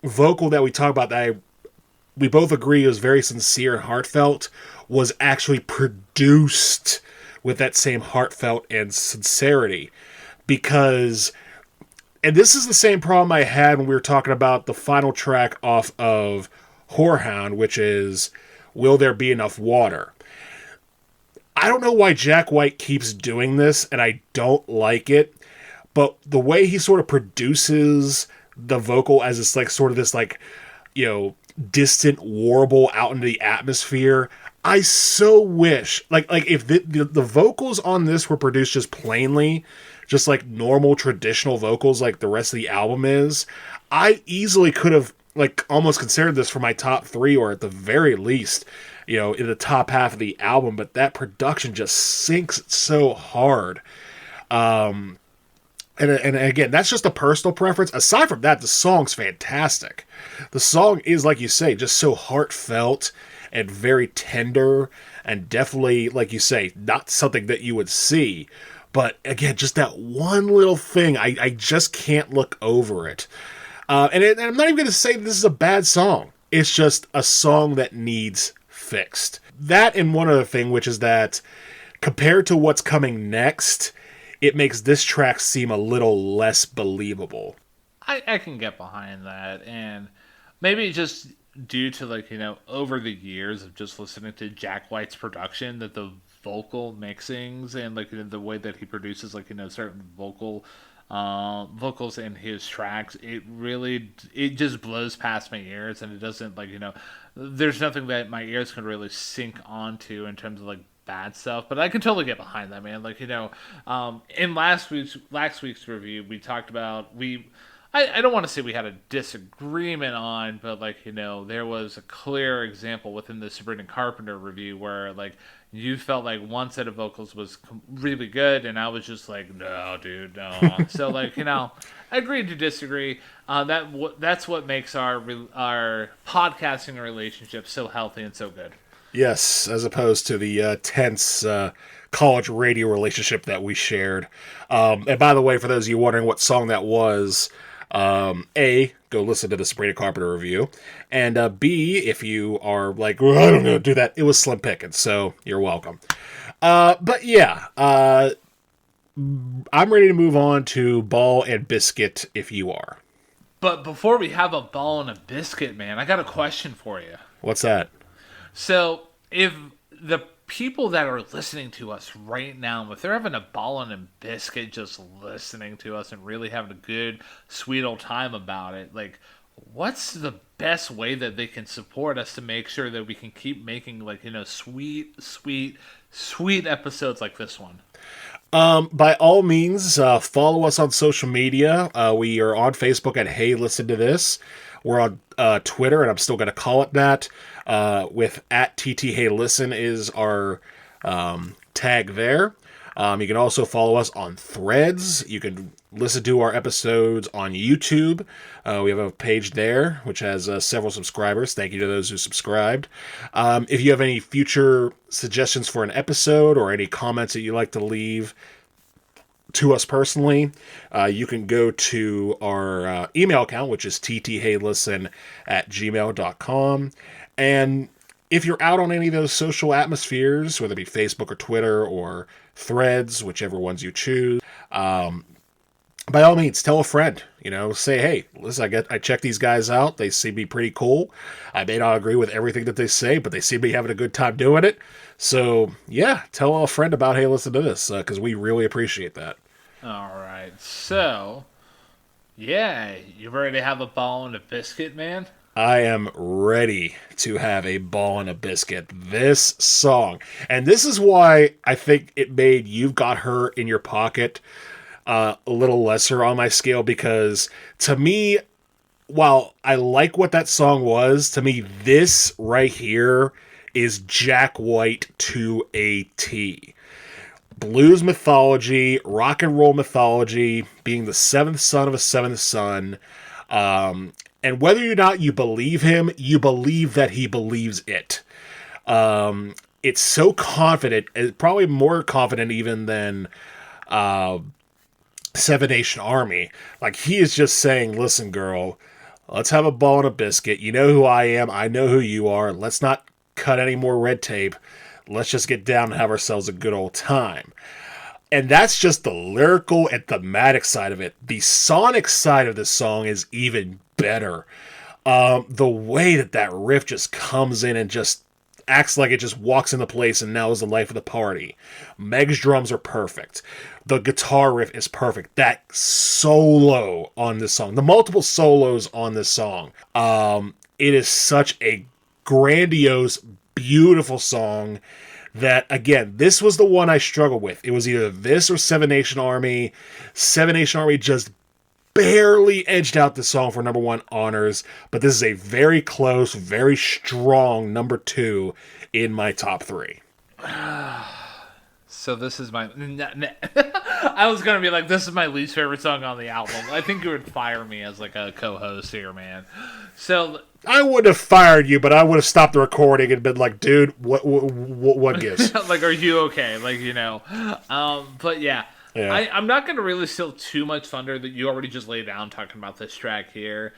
vocal that we talk about we both agree is very sincere and heartfelt was actually produced with that same heartfelt and sincerity. Because, and this is the same problem I had when we were talking about the final track off of Whorehound, which is Will There Be Enough Water? I don't know why Jack White keeps doing this, and I don't like it, but the way he sort of produces the vocal as it's like sort of this distant warble out into the atmosphere, I so wish like if the vocals on this were produced just plainly, just like normal traditional vocals like the rest of the album is, I easily could have like almost considered this for my top 3, or at the very least in the top half of the album. But that production just sinks so hard. And again, that's just a personal preference. Aside from that, the song's fantastic. The song is, like you say, just so heartfelt and very tender, and definitely, like you say, not something that you would see. But again, just that one little thing, I just can't look over it. And I'm not even going to say this is a bad song. It's just a song that needs fixed. That, and one other thing, which is that compared to what's coming next, it makes this track seem a little less believable. I can get behind that, and maybe just due to over the years of just listening to Jack White's production, that the vocal mixings and the way that he produces certain vocals in his tracks, it just blows past my ears, and it doesn't there's nothing that my ears can really sink onto in terms of bad stuff. But I can totally get behind that, man. In last week's review, we talked about I don't want to say we had a disagreement on, but like there was a clear example within the Sabrina Carpenter review where like you felt like one set of vocals was really good, and I was just like, no, dude, no. So like I agreed to disagree. That's what makes our podcasting relationship so healthy and so good. Yes, as opposed to the tense college radio relationship that we shared. And by the way, for those of you wondering what song that was, A, go listen to the Sabrina Carpenter review. And B, if you are like, well, I don't know, do that, it was Slim Pickens, so you're welcome. But yeah, I'm ready to move on to Ball and Biscuit if you are. But before we have a ball and a biscuit, man, I got a question for you. What's that? So, if the people that are listening to us right now, if they're having a ball and a biscuit just listening to us and really having a good, sweet old time about it, like, what's the best way that they can support us to make sure that we can keep making, like, sweet, sweet, sweet episodes like this one? By all means, follow us on social media. We are on Facebook at Hey Listen to This. We're on Twitter, and I'm still going to call it that. With at TT Hey Listen is our tag there. You can also follow us on Threads. You can listen to our episodes on YouTube. We have a page there which has several subscribers. Thank you to those who subscribed. If you have any future suggestions for an episode or any comments that you'd like to leave to us personally, you can go to our email account, which is ttheylisten@gmail.com. And if you're out on any of those social atmospheres, whether it be Facebook or Twitter or Threads, whichever ones you choose, by all means, tell a friend. Say, hey, listen, I check these guys out. They seem to be pretty cool. I may not agree with everything that they say, but they seem to be having a good time doing it. So, yeah, tell a friend about, hey, listen to this, because we really appreciate that. All right. So, yeah, you ready to have a ball and a biscuit, man? I am ready to have a ball and a biscuit. This song. And this is why I think it made You've Got Her in Your Pocket a little lesser on my scale, because to me, while I like what that song was, to me, this right here is Jack White to a T. Blues mythology, rock and roll mythology, being the seventh son of a seventh son. And whether or not you believe him, you believe that he believes it. It's so confident, probably more confident even than Seven Nation Army. Like, he is just saying, listen, girl, let's have a ball and a biscuit. You know who I am. I know who you are. Let's not cut any more red tape. Let's just get down and have ourselves a good old time. And that's just the lyrical and thematic side of it. The sonic side of this song is even better. The way that riff just comes in and just acts like it just walks into place and now is the life of the party. Meg's drums are perfect. The guitar riff is perfect. That solo on this song, the multiple solos on this song, it is such a grandiose, beautiful song that, again, this was the one I struggled with. It was either this or Seven Nation Army. Seven Nation Army just barely edged out the song for number one honors, but this is a very close, very strong number two in my top three. So this is my... I was going to be like, this is my least favorite song on the album. I think you would fire me as like a co-host here, man. So... I wouldn't have fired you, but I would have stopped the recording and been like, dude, what gives? Like, are you okay? Like, but yeah. I'm not going to really steal too much thunder that you already just laid down talking about this track here.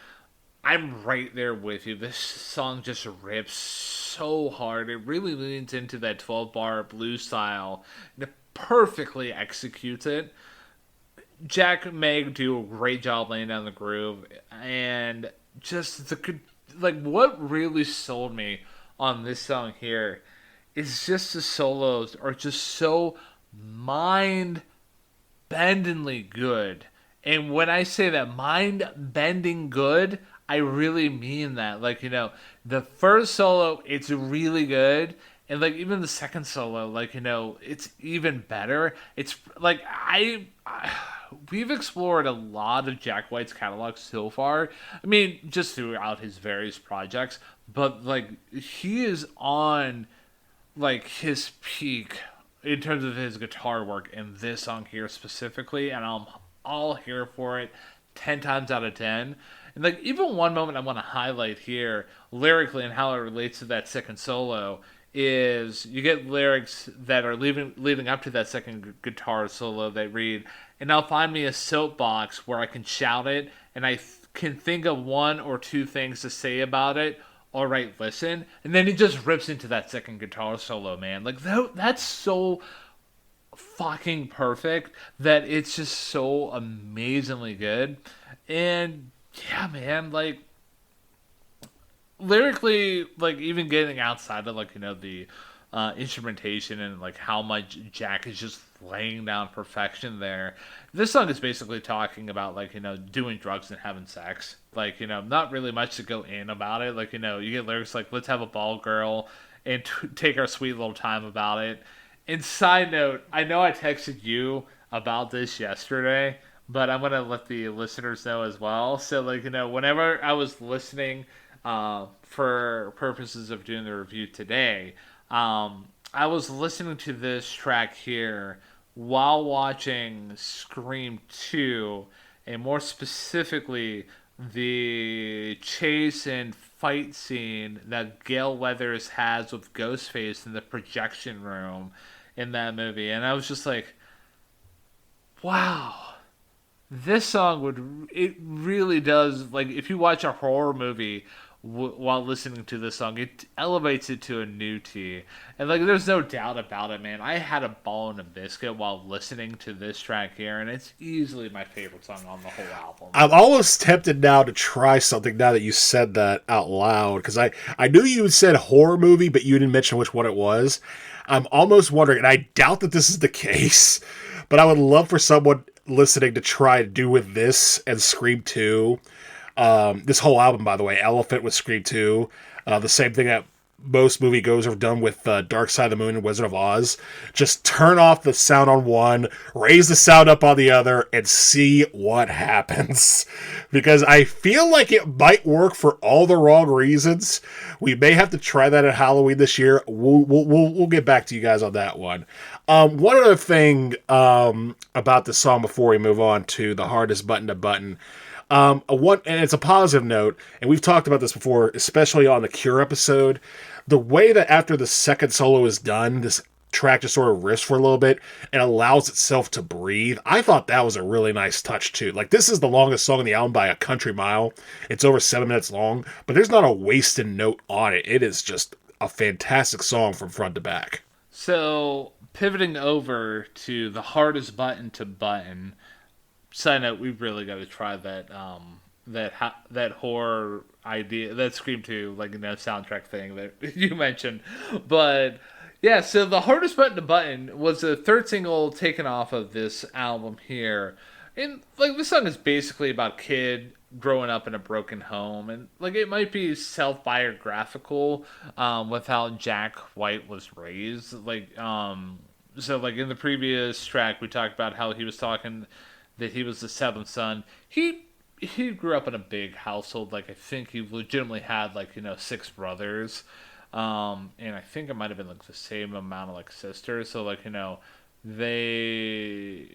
I'm right there with you. This song just rips so hard. It really leans into that 12-bar blues style, and it perfectly executes it. Jack and Meg do a great job laying down the groove, and just what really sold me on this song here is just the solos are just so mind-bendingly good. And when I say that mind-bending good, I really mean that. Like, the first solo, it's really good. And, like, even the second solo, like, it's even better. It's, like, we've explored a lot of Jack White's catalog so far. I mean, just throughout his various projects, but like he is on like his peak in terms of his guitar work in this song here specifically, and I'm all here for it 10 times out of 10. And like even one moment I want to highlight here lyrically and how it relates to that second solo is you get lyrics that are leading up to that second guitar solo that read, and I'll find me a soapbox where I can shout it and can think of one or two things to say about it. All right, listen, and then he just rips into that second guitar solo, man. Like that's so fucking perfect that it's just so amazingly good. And yeah, man, like lyrically, like even getting outside of like the instrumentation and like how much Jack is just laying down perfection there. This song is basically talking about like doing drugs and having sex. Like not really much to go in about it. Like you get lyrics like "Let's have a ball, girl," and take our sweet little time about it. And side note, I know I texted you about this yesterday, but I'm gonna let the listeners know as well. So like whenever I was listening for purposes of doing the review today, I was listening to this track here while watching Scream 2, and more specifically, the chase and fight scene that Gale Weathers has with Ghostface in the projection room in that movie. And I was just like, wow, this song it really does, like, if you watch a horror movie while listening to this song, it elevates it to a new T. And like there's no doubt about it, man, I had a ball and a biscuit while listening to this track here, and it's easily my favorite song on the whole album. I'm almost tempted now to try something now that you said that out loud, because I knew you said horror movie, but you didn't mention which one it was. I'm almost wondering, and I doubt that this is the case, but I would love for someone listening to try to do with this and Scream 2. This whole album, by the way, Elephant with Scream 2. The same thing that most moviegoers have done with Dark Side of the Moon and Wizard of Oz. Just turn off the sound on one, raise the sound up on the other, and see what happens. Because I feel like it might work for all the wrong reasons. We may have to try that at Halloween this year. We'll get back to you guys on that one. One other thing about the song before we move on to the hardest button to button. And it's a positive note, and we've talked about this before, especially on the Cure episode. The way that after the second solo is done, this track just sort of riffs for a little bit and allows itself to breathe. I thought that was a really nice touch too. Like, this is the longest song on the album by a country mile. It's over 7 minutes long, but there's not a wasted note on it. It is just a fantastic song from front to back. So pivoting over to the hardest button to button. Side note, we've really got to try that that horror idea, that Scream 2 soundtrack thing that you mentioned. But yeah, so the hardest button to button was the third single taken off of this album here, and like this song is basically about a kid growing up in a broken home, and like it might be self-biographical with how Jack White was raised. So like in the previous track, we talked about how he was talking that he was the seventh son. He grew up in a big household. Like I think he legitimately had 6 brothers, and I think it might have been like the same amount of like sisters. So they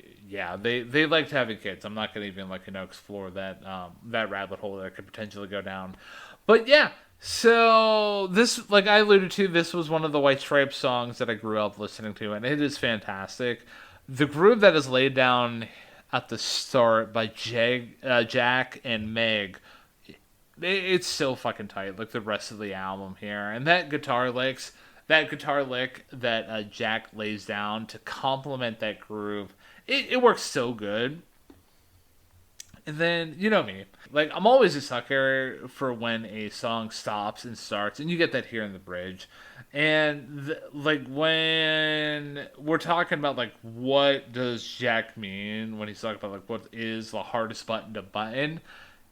liked having kids. I'm not gonna even explore that that rabbit hole that I could potentially go down. But yeah, so this, like I alluded to, this was one of the White Stripes songs that I grew up listening to, and it is fantastic. The groove that is laid down at the start by Jack and Meg, it's so fucking tight. Like the rest of the album here, and that guitar lick that Jack lays down to complement that groove, it works so good. And then, you know me, like I'm always a sucker for when a song stops and starts, and you get that here in the bridge. And when we're talking about what does Jack mean when he's talking about what is the hardest button to button,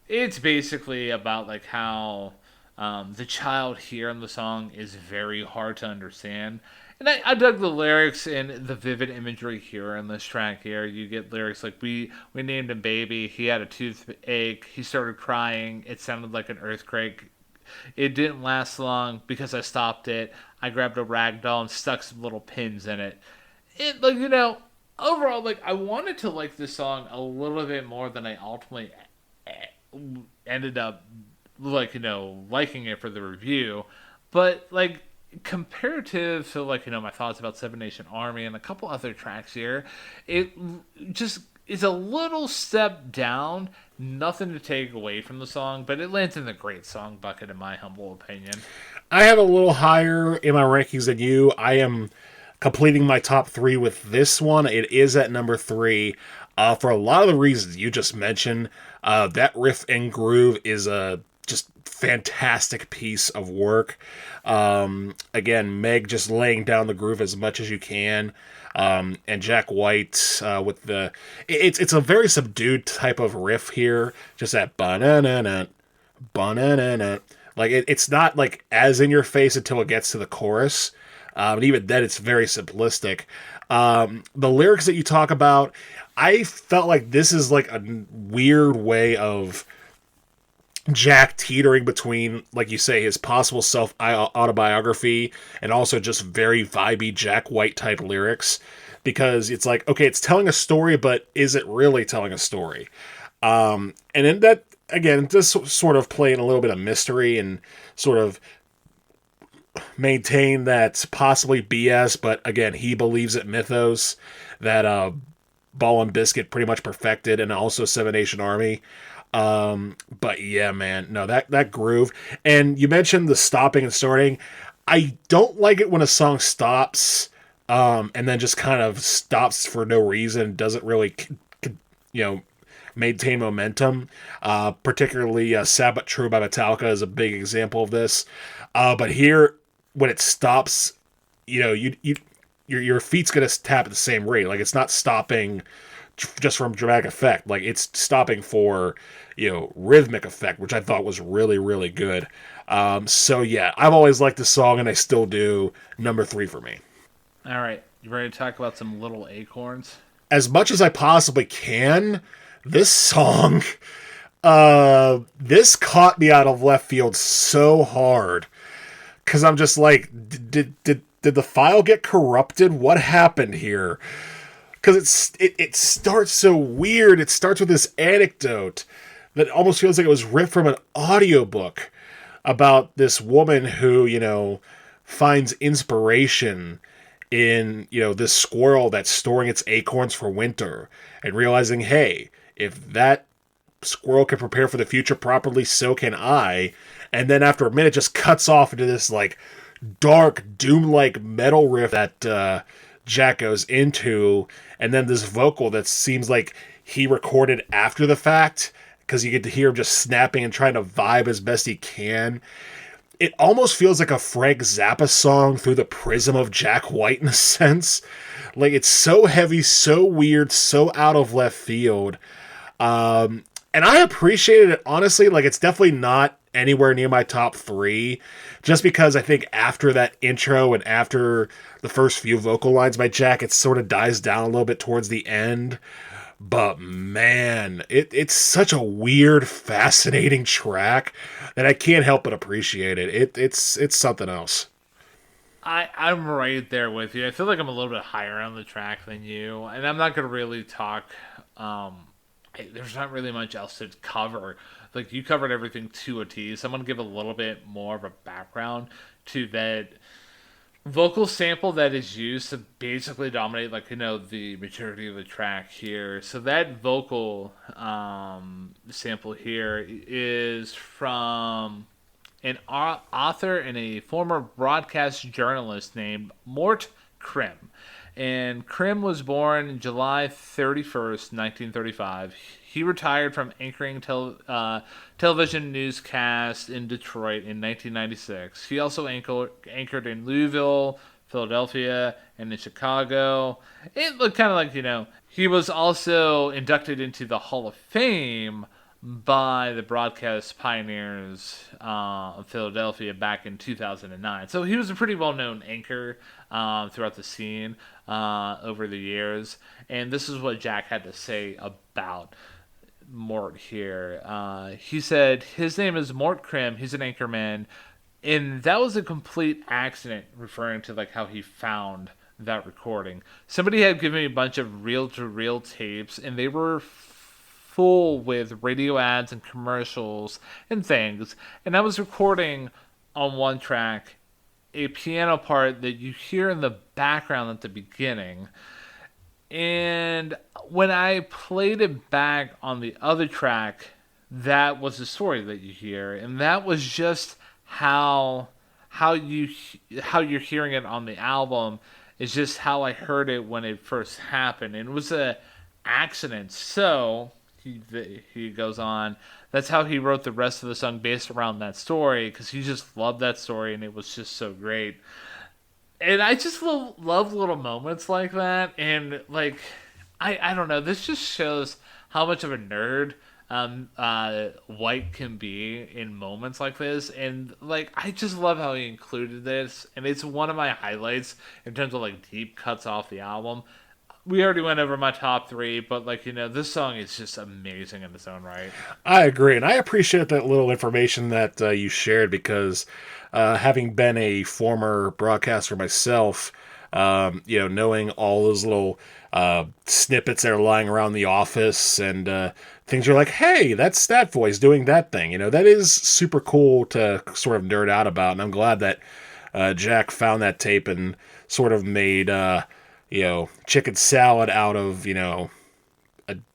it's basically about how the child here in the song is very hard to understand, And I dug the lyrics and the vivid imagery here in this track here. You get lyrics like, we named him Baby. He had a toothache. He started crying. It sounded like an earthquake. It didn't last long because I stopped it. I grabbed a rag doll and stuck some little pins in it. It, like, overall, like, I wanted to like this song a little bit more than I ultimately ended up, like, liking it for the review. But, like, comparative to, like, my thoughts about Seven Nation Army and a couple other tracks here, it just is a little step down. Nothing to take away from the song, but it lands in the great song bucket in my humble opinion. I have a little higher in my rankings than you. I am completing my top 3 with this one. It is at number 3. For a lot of the reasons you just mentioned, that riff and groove is a just fantastic piece of work. Again, Meg just laying down the groove as much as you can. And Jack White with the it's a very subdued type of riff here, just that ba-na-na-na, ba-na-na-na. Like it's not like as in your face until it gets to the chorus. And even then, it's very simplistic. The lyrics that you talk about, I felt like this is like a weird way of Jack teetering between, like you say, his possible self-autobiography and also just very vibey Jack White type lyrics. Because it's like, okay, it's telling a story, but is it really telling a story? And then that, again, just sort of playing a little bit of mystery and sort of maintain that possibly BS, but again, he believes it mythos that Ball and Biscuit pretty much perfected, and also Seven Nation Army. But yeah, man, no, that groove. And you mentioned the stopping and starting. I don't like it when a song stops, and then just kind of stops for no reason, doesn't really, maintain momentum. Particularly Sad But True by Metallica is a big example of this. But here, when it stops, your feet's gonna tap at the same rate. Like, it's not stopping just from dramatic effect. Like, it's stopping for rhythmic effect, which I thought was really, really good. So yeah, I've always liked this song, and I still do. Number 3 for me. All right, you ready to talk about some Little Acorns? As much as I possibly can, this song, this caught me out of left field so hard. Because I'm just like, did the file get corrupted? What happened here? Because it starts so weird. It starts with this anecdote that almost feels like it was ripped from an audiobook about this woman who, finds inspiration in, this squirrel that's storing its acorns for winter and realizing, hey, if that squirrel can prepare for the future properly, so can I. And then after a minute, just cuts off into this like dark doom-like metal riff that Jack goes into, and then this vocal that seems like he recorded after the fact, because you get to hear him just snapping and trying to vibe as best he can. It almost feels like a Frank Zappa song through the prism of Jack White in a sense. Like, it's so heavy, so weird, so out of left field. And I appreciated it, honestly. Like, it's definitely not anywhere near my top 3, just because I think after that intro and after the first few vocal lines by Jack, it sort of dies down a little bit towards the end. But man, it's such a weird, fascinating track that I can't help but appreciate it. It's something else. I'm right there with you. I feel like I'm a little bit higher on the track than you, and I'm not going to really talk. There's not really much else to cover. Like, you covered everything to a T, so I'm going to give a little bit more of a background to that vocal sample that is used to basically dominate, like, the majority of the track here. So that vocal sample here is from an author and a former broadcast journalist named Mort Krim. And Krim was born July 31st, 1935. He retired from anchoring television newscasts in Detroit in 1996. He also anchored in Louisville, Philadelphia, and in Chicago. It looked kind of like, he was also inducted into the Hall of Fame by the broadcast pioneers of Philadelphia back in 2009. So he was a pretty well-known anchor throughout the scene over the years. And this is what Jack had to say about Mort here. He said, his name is Mort Krim. He's an anchorman. And that was a complete accident, referring to like how he found that recording. Somebody had given me a bunch of reel-to-reel tapes, and they were full with radio ads and commercials and things. And I was recording on one track a piano part that you hear in the background at the beginning. And when I played it back on the other track, that was the story that you hear, and that was just how you're hearing it on the album is just how I heard it when it first happened. And it was a accident. So he goes on. That's how he wrote the rest of the song based around that story because he just loved that story and it was just so great. And I just love little moments like that. And like I don't know. This just shows how much of a nerd White can be in moments like this, and like I just love how he included this, and it's one of my highlights in terms of like deep cuts off the album. We already went over my top three, but like this song is just amazing in its own right. I agree, and I appreciate that little information that you shared because having been a former broadcaster myself, knowing all those little snippets that are lying around the office and things are like, hey, that's that voice doing that thing. That is super cool to sort of nerd out about, and I'm glad that Jack found that tape and sort of made chicken salad out of a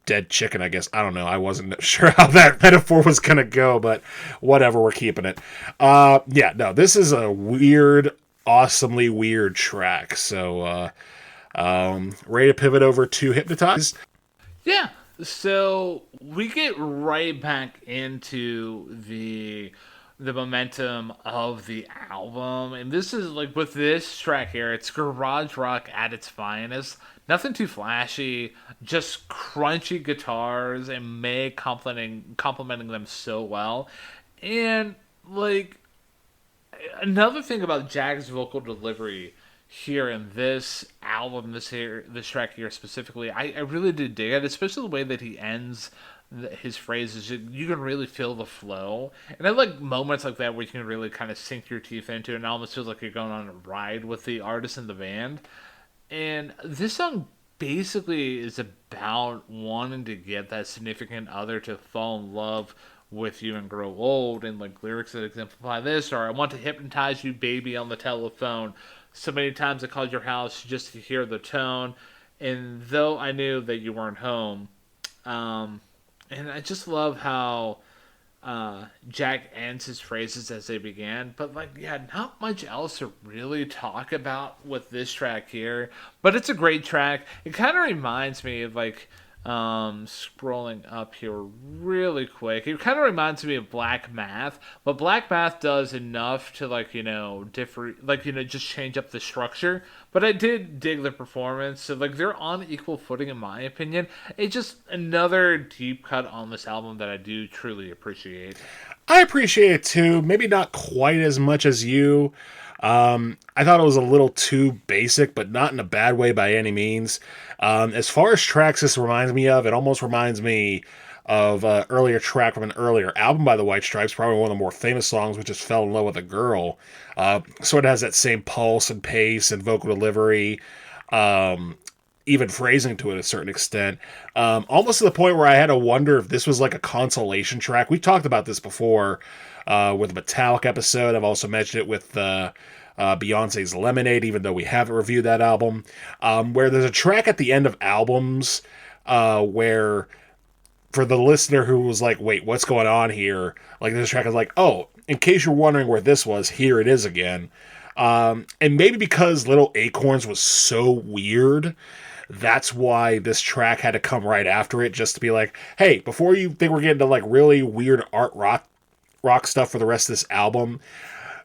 dead chicken, I guess. I don't know. I wasn't sure how that metaphor was gonna go, but whatever, we're keeping it. This is a weird, awesomely weird track. So ready to pivot over to Hypnotize? Yeah. So we get right back into the momentum of the album, and this is like with this track here, it's garage rock at its finest. Nothing too flashy, just crunchy guitars and May complimenting them so well. And like another thing about Jack's vocal delivery here in this album, this track here specifically, I really did dig it, especially the way that he ends his phrases. You can really feel the flow, and I like moments like that where you can really kind of sink your teeth into it, and it almost feels like you're going on a ride with the artist and the band. And this song basically is about wanting to get that significant other to fall in love with you and grow old, and like lyrics that exemplify this are, I want to hypnotize you, baby, on the telephone. So many times I called your house just to hear the tone, and though I knew that you weren't home, and I just love how Jack ends his phrases as they began. But like, yeah, not much else to really talk about with this track here. But it's a great track. It kind of reminds me of like scrolling up here really quick. It kind of reminds me of Black Math, but Black Math does enough to just change up the structure. But I did dig the performance, so like they're on equal footing in my opinion. It's just another deep cut on this album that I do truly appreciate. I appreciate it too. Maybe not quite as much as you. I thought it was a little too basic, but not in a bad way by any means. As far as tracks this reminds me of, it almost reminds me of an earlier track from an earlier album by the White Stripes, probably one of the more famous songs, which is Fell in Love with a Girl. Sort of has that same pulse and pace and vocal delivery, even phrasing to it a certain extent. Almost to the point where I had to wonder if this was like a consolation track. We've talked about this before with the Metallica episode. I've also mentioned it with Beyonce's Lemonade, even though we haven't reviewed that album, where there's a track at the end of albums where, for the listener who was like, wait, what's going on here? Like, this track is like, oh, in case you're wondering where this was, here it is again. And maybe because Little Acorns was so weird, that's why this track had to come right after it, just to be like, hey, before you think we're getting to like really weird art rock stuff for the rest of this album,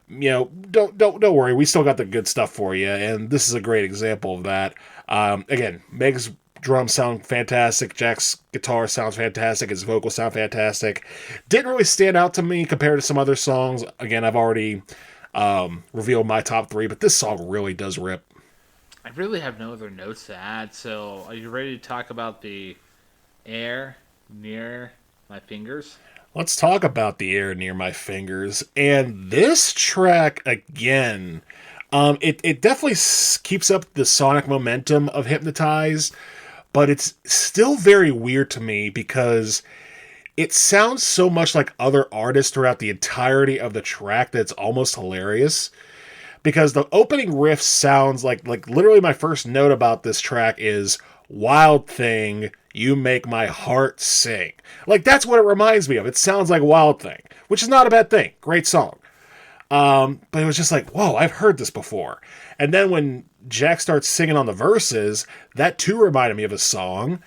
don't worry, we still got the good stuff for you, and this is a great example of that. Again, Meg's drums sound fantastic. Jack's guitar sounds fantastic. His vocals sound fantastic. Didn't really stand out to me compared to some other songs. Again, I've already revealed my top three, but this song really does rip. I really have no other notes to add. So, are you ready to talk about the air near my fingers? Let's talk about the air near my fingers. And this track, again, it definitely keeps up the sonic momentum of Hypnotized, but it's still very weird to me because it sounds so much like other artists throughout the entirety of the track that it's almost hilarious. Because the opening riff sounds like literally my first note about this track is Wild Thing, you make my heart sing. Like that's what it reminds me of. It sounds like Wild Thing, which is not a bad thing. Great song. But it was just like, whoa, I've heard this before. And then when Jack starts singing on the verses, that too reminded me of a song.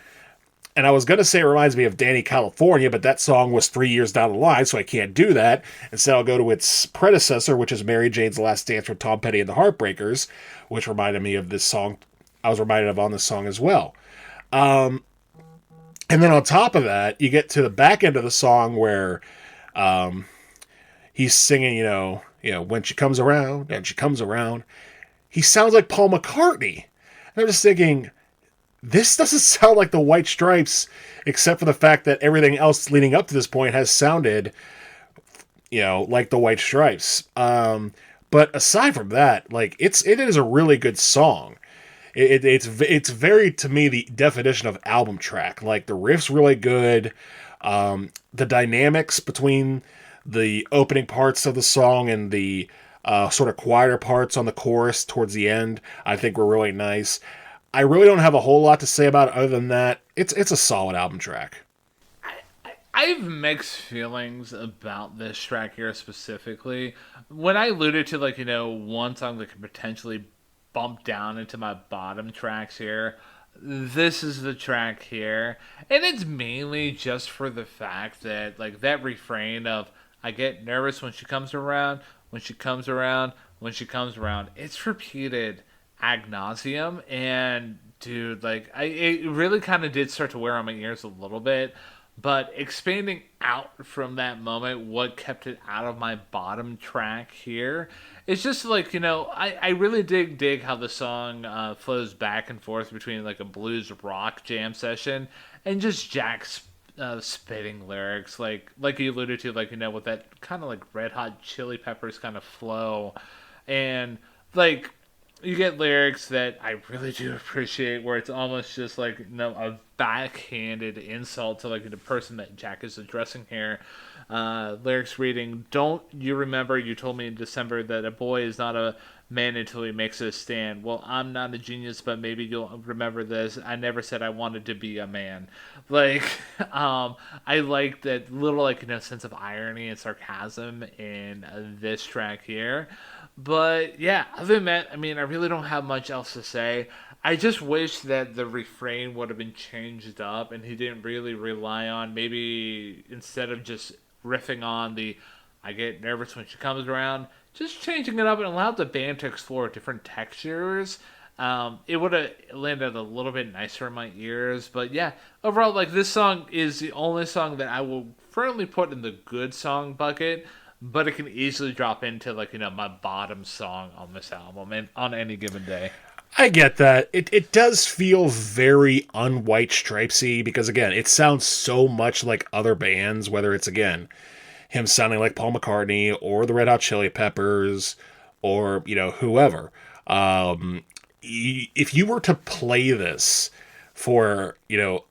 And I was going to say it reminds me of Danny California, but that song was 3 years down the line, so I can't do that. Instead, I'll go to its predecessor, which is Mary Jane's Last Dance with Tom Petty and the Heartbreakers, which reminded me of this song. I was reminded of on this song as well. And then on top of that, you get to the back end of the song where he's singing, when she comes around and she comes around. He sounds like Paul McCartney. And I'm just thinking, this doesn't sound like the White Stripes, except for the fact that everything else leading up to this point has sounded, like the White Stripes. But aside from that, like it is a really good song. It's very, to me, the definition of album track. Like the riff's really good. The dynamics between the opening parts of the song and the sort of quieter parts on the chorus towards the end, I think were really nice. I really don't have a whole lot to say about it other than that. It's a solid album track. I have mixed feelings about this track here specifically. When I alluded to one song that could potentially bump down into my bottom tracks here, this is the track here, and it's mainly just for the fact that that refrain of "I get nervous when she comes around, when she comes around, when she comes around." It's repeated ad nauseum, and dude, it really kind of did start to wear on my ears a little bit. But expanding out from that moment, what kept it out of my bottom track here is just I really dig how the song flows back and forth between a blues rock jam session and just Jack's spitting lyrics, like you alluded to, with that kind of Red Hot Chili Peppers kind of flow, and you get lyrics that I really do appreciate, where it's almost just a backhanded insult to the person that Jack is addressing here. Lyrics reading, "Don't you remember you told me in December that a boy is not a man until he makes a stand? Well, I'm not a genius, but maybe you'll remember this. I never said I wanted to be a man." I like that little sense of irony and sarcasm in this track here. But yeah, other than that, I mean, I really don't have much else to say. I just wish that the refrain would have been changed up and he didn't really rely on, maybe instead of just riffing on the "I get nervous when she comes around," just changing it up and allowed the band to explore different textures. It would have landed a little bit nicer in my ears. But yeah, overall, this song is the only song that I will firmly put in the good song bucket, but it can easily drop into my bottom song on this album and on any given day. I get that. It does feel very un-White Stripesy because, again, it sounds so much like other bands, whether it's, again, him sounding like Paul McCartney or the Red Hot Chili Peppers or, whoever. If you were to play this for,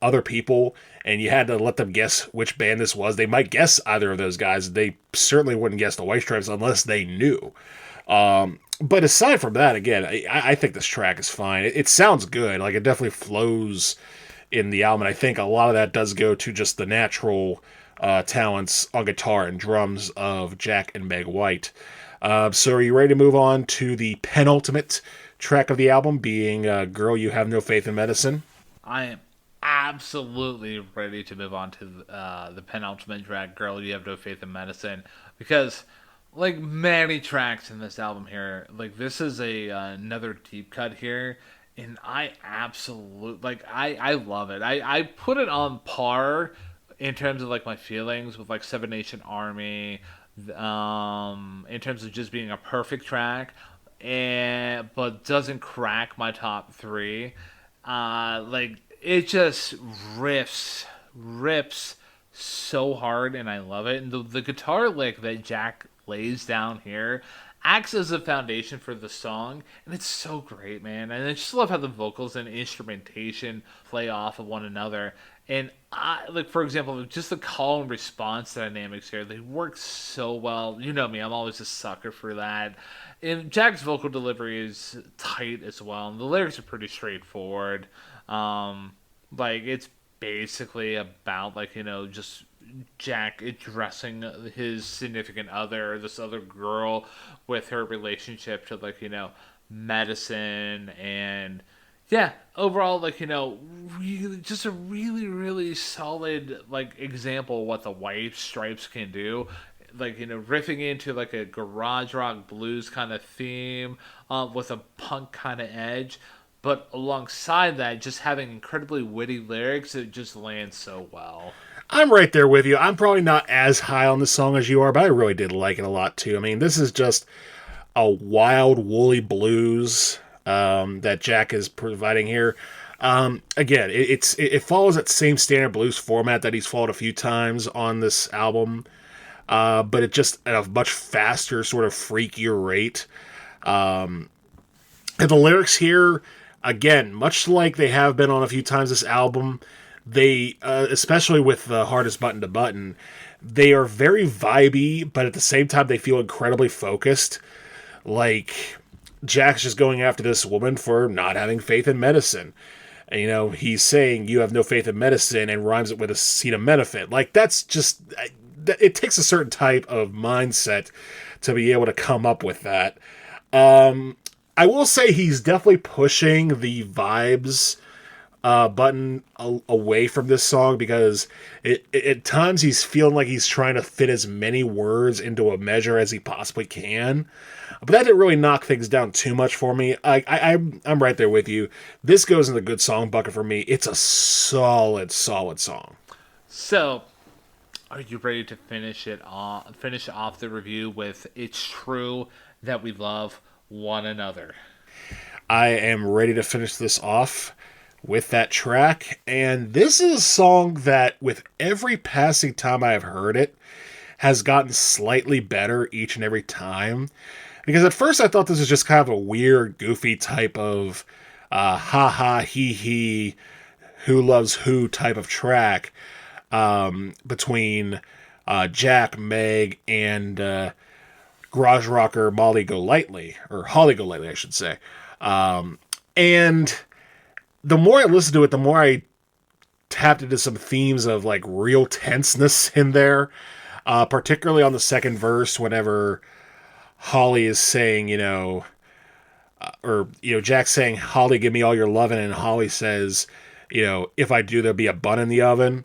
other people and you had to let them guess which band this was, they might guess either of those guys. They certainly wouldn't guess the White Stripes unless they knew. But aside from that, again, I think this track is fine. It sounds good. It definitely flows in the album. And I think a lot of that does go to just the natural talents on guitar and drums of Jack and Meg White. So are you ready to move on to the penultimate track of the album, being Girl, You Have No Faith in Medicine? I am absolutely ready to move on to the penultimate track, Girl, You Have No Faith in Medicine, because many tracks in this album here, this is another deep cut here, and I absolutely like I love it. I put it on par in terms of like my feelings with like Seven Nation Army, in terms of just being a perfect track, and but doesn't crack my top three. Like it just rips so hard, and I love it. And the guitar lick that Jack lays down here acts as a foundation for the song, and it's so great, man. And I just love how the vocals and instrumentation play off of one another. And I like, for example, just the call and response dynamics here, they work so well. You know me, I'm always a sucker for that. And Jack's vocal delivery is tight as well, and the lyrics are pretty straightforward. Like it's basically about like just Jack addressing his significant other, this other girl, with her relationship to like medicine. And yeah, overall like really just a really solid like example of what the White Stripes can do, like riffing into like a garage rock blues kind of theme, with a punk kind of edge, but alongside that just having incredibly witty lyrics that just land so well. I'm right there with you. I'm probably not as high on the song as you are, but I really did like it a lot too. I mean, this is just a wild, woolly blues that Jack is providing here. Again, it follows that same standard blues format that he's followed a few times on this album, but it just at a much faster, sort of freakier rate. And the lyrics here, again, much like they have been on a few times this album, they, especially with the Hardest Button to Button, they are very vibey, but at the same time, they feel incredibly focused. Like, Jack's just going after this woman for not having faith in medicine. And, he's saying, you have no faith in medicine, and rhymes it with acetaminophen. Like, that's just, it takes a certain type of mindset to be able to come up with that. I will say he's definitely pushing the vibes button away from this song, because at times he's feeling like he's trying to fit as many words into a measure as he possibly can. But that didn't really knock things down too much for me. I'm right there with you. This goes in the good song bucket for me. It's a solid song. So, are you ready to finish off the review with "It's True That We Love One Another"? I am ready to finish this off with that track, and this is a song that, with every passing time I have heard it, has gotten slightly better each and every time. Because at first I thought this was just kind of a weird, goofy type of ha ha he he, who loves who type of track, between Jack, Meg, and garage rocker Molly Golightly, or Holly Golightly, I should say. And the more I listened to it, the more I tapped into some themes of like real tenseness in there, particularly on the second verse, whenever Holly is saying, Jack's saying, Holly, give me all your lovin', and Holly says, if I do, there'll be a bun in the oven.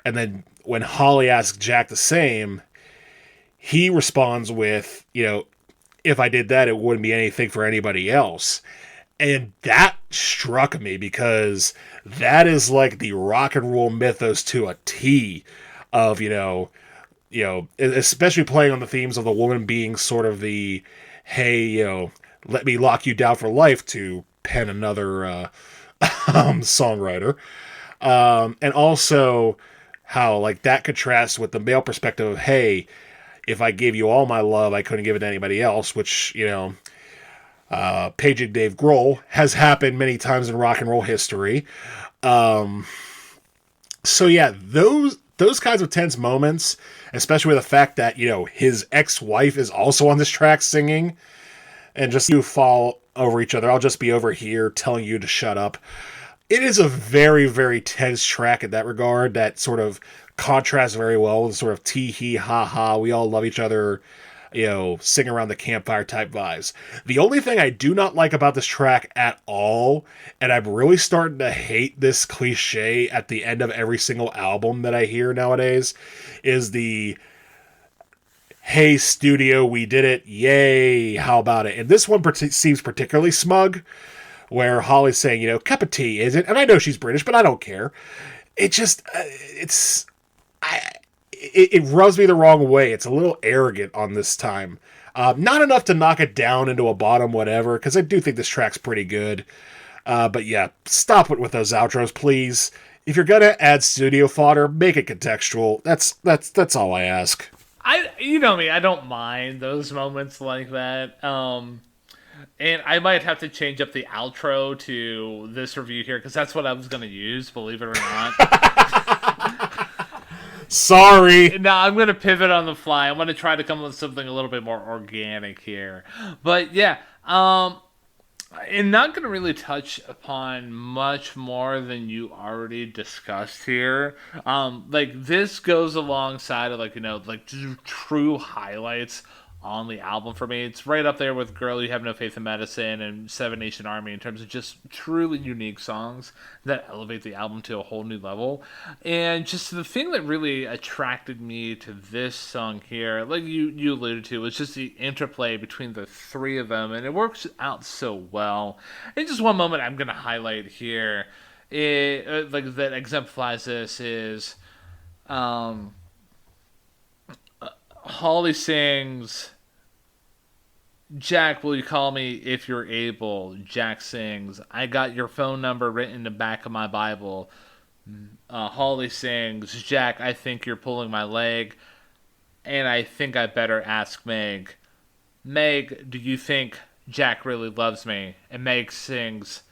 And then when Holly asks Jack the same, he responds with, if I did that, it wouldn't be anything for anybody else. And that struck me, because that is like the rock and roll mythos to a T of, especially playing on the themes of the woman being sort of the, hey, let me lock you down for life, to pen another songwriter. And also how like that contrasts with the male perspective of, hey, if I gave you all my love, I couldn't give it to anybody else, which, paging Dave Grohl has happened many times in rock and roll history. So yeah, those kinds of tense moments, especially with the fact that, his ex-wife is also on this track singing, and just you fall over each other. I'll just be over here telling you to shut up. It is a very, very tense track in that regard that sort of contrasts very well with sort of tee hee ha ha, we all love each other, sing around the campfire type vibes. The only thing I do not like about this track at all, and I'm really starting to hate this cliche at the end of every single album that I hear nowadays, is the, hey studio, we did it, yay, how about it? And this one seems particularly smug, where Holly's saying, cup of tea, is it? And I know she's British, but I don't care. It just, it rubs me the wrong way. It's a little arrogant on this time. Not enough to knock it down into a bottom whatever, because I do think this track's pretty good. But yeah, stop it with those outros, please. If you're gonna add studio fodder, make it contextual. That's all I ask. You know me, I don't mind those moments like that. And I might have to change up the outro to this review here because that's what I was gonna use, believe it or not. Sorry. No, I'm gonna pivot on the fly. I'm gonna try to come up with something a little bit more organic here. But yeah, and not going to really touch upon much more than you already discussed here. Like this goes alongside of like true highlights on the album for me. It's right up there with "Girl, You Have No Faith in Medicine" and "Seven Nation Army" in terms of just truly unique songs that elevate the album to a whole new level. And just the thing that really attracted me to this song here, like you alluded to, was just the interplay between the three of them, and it works out so well. And just one moment I'm going to highlight here, like that exemplifies this is. Holly sings, "Jack, will you call me if you're able?" Jack sings, "I got your phone number written in the back of my Bible." Holly sings, "Jack, I think you're pulling my leg, and I think I better ask Meg. Meg, do you think Jack really loves me?" And Meg sings,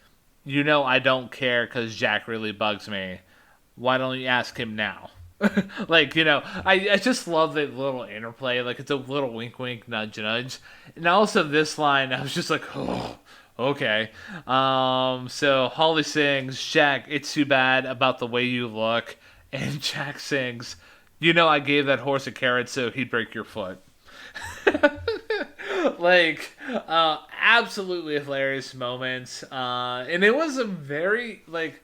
"You know I don't care because Jack really bugs me. Why don't you ask him now?" Like, I just love that little interplay. Like, it's a little wink wink, nudge nudge. And also this line, I was just like, oh, okay. So Holly sings, "Jack, it's too bad about the way you look." And Jack sings, "You know I gave that horse a carrot so he'd break your foot." Like, absolutely hilarious moments. And it was a very, like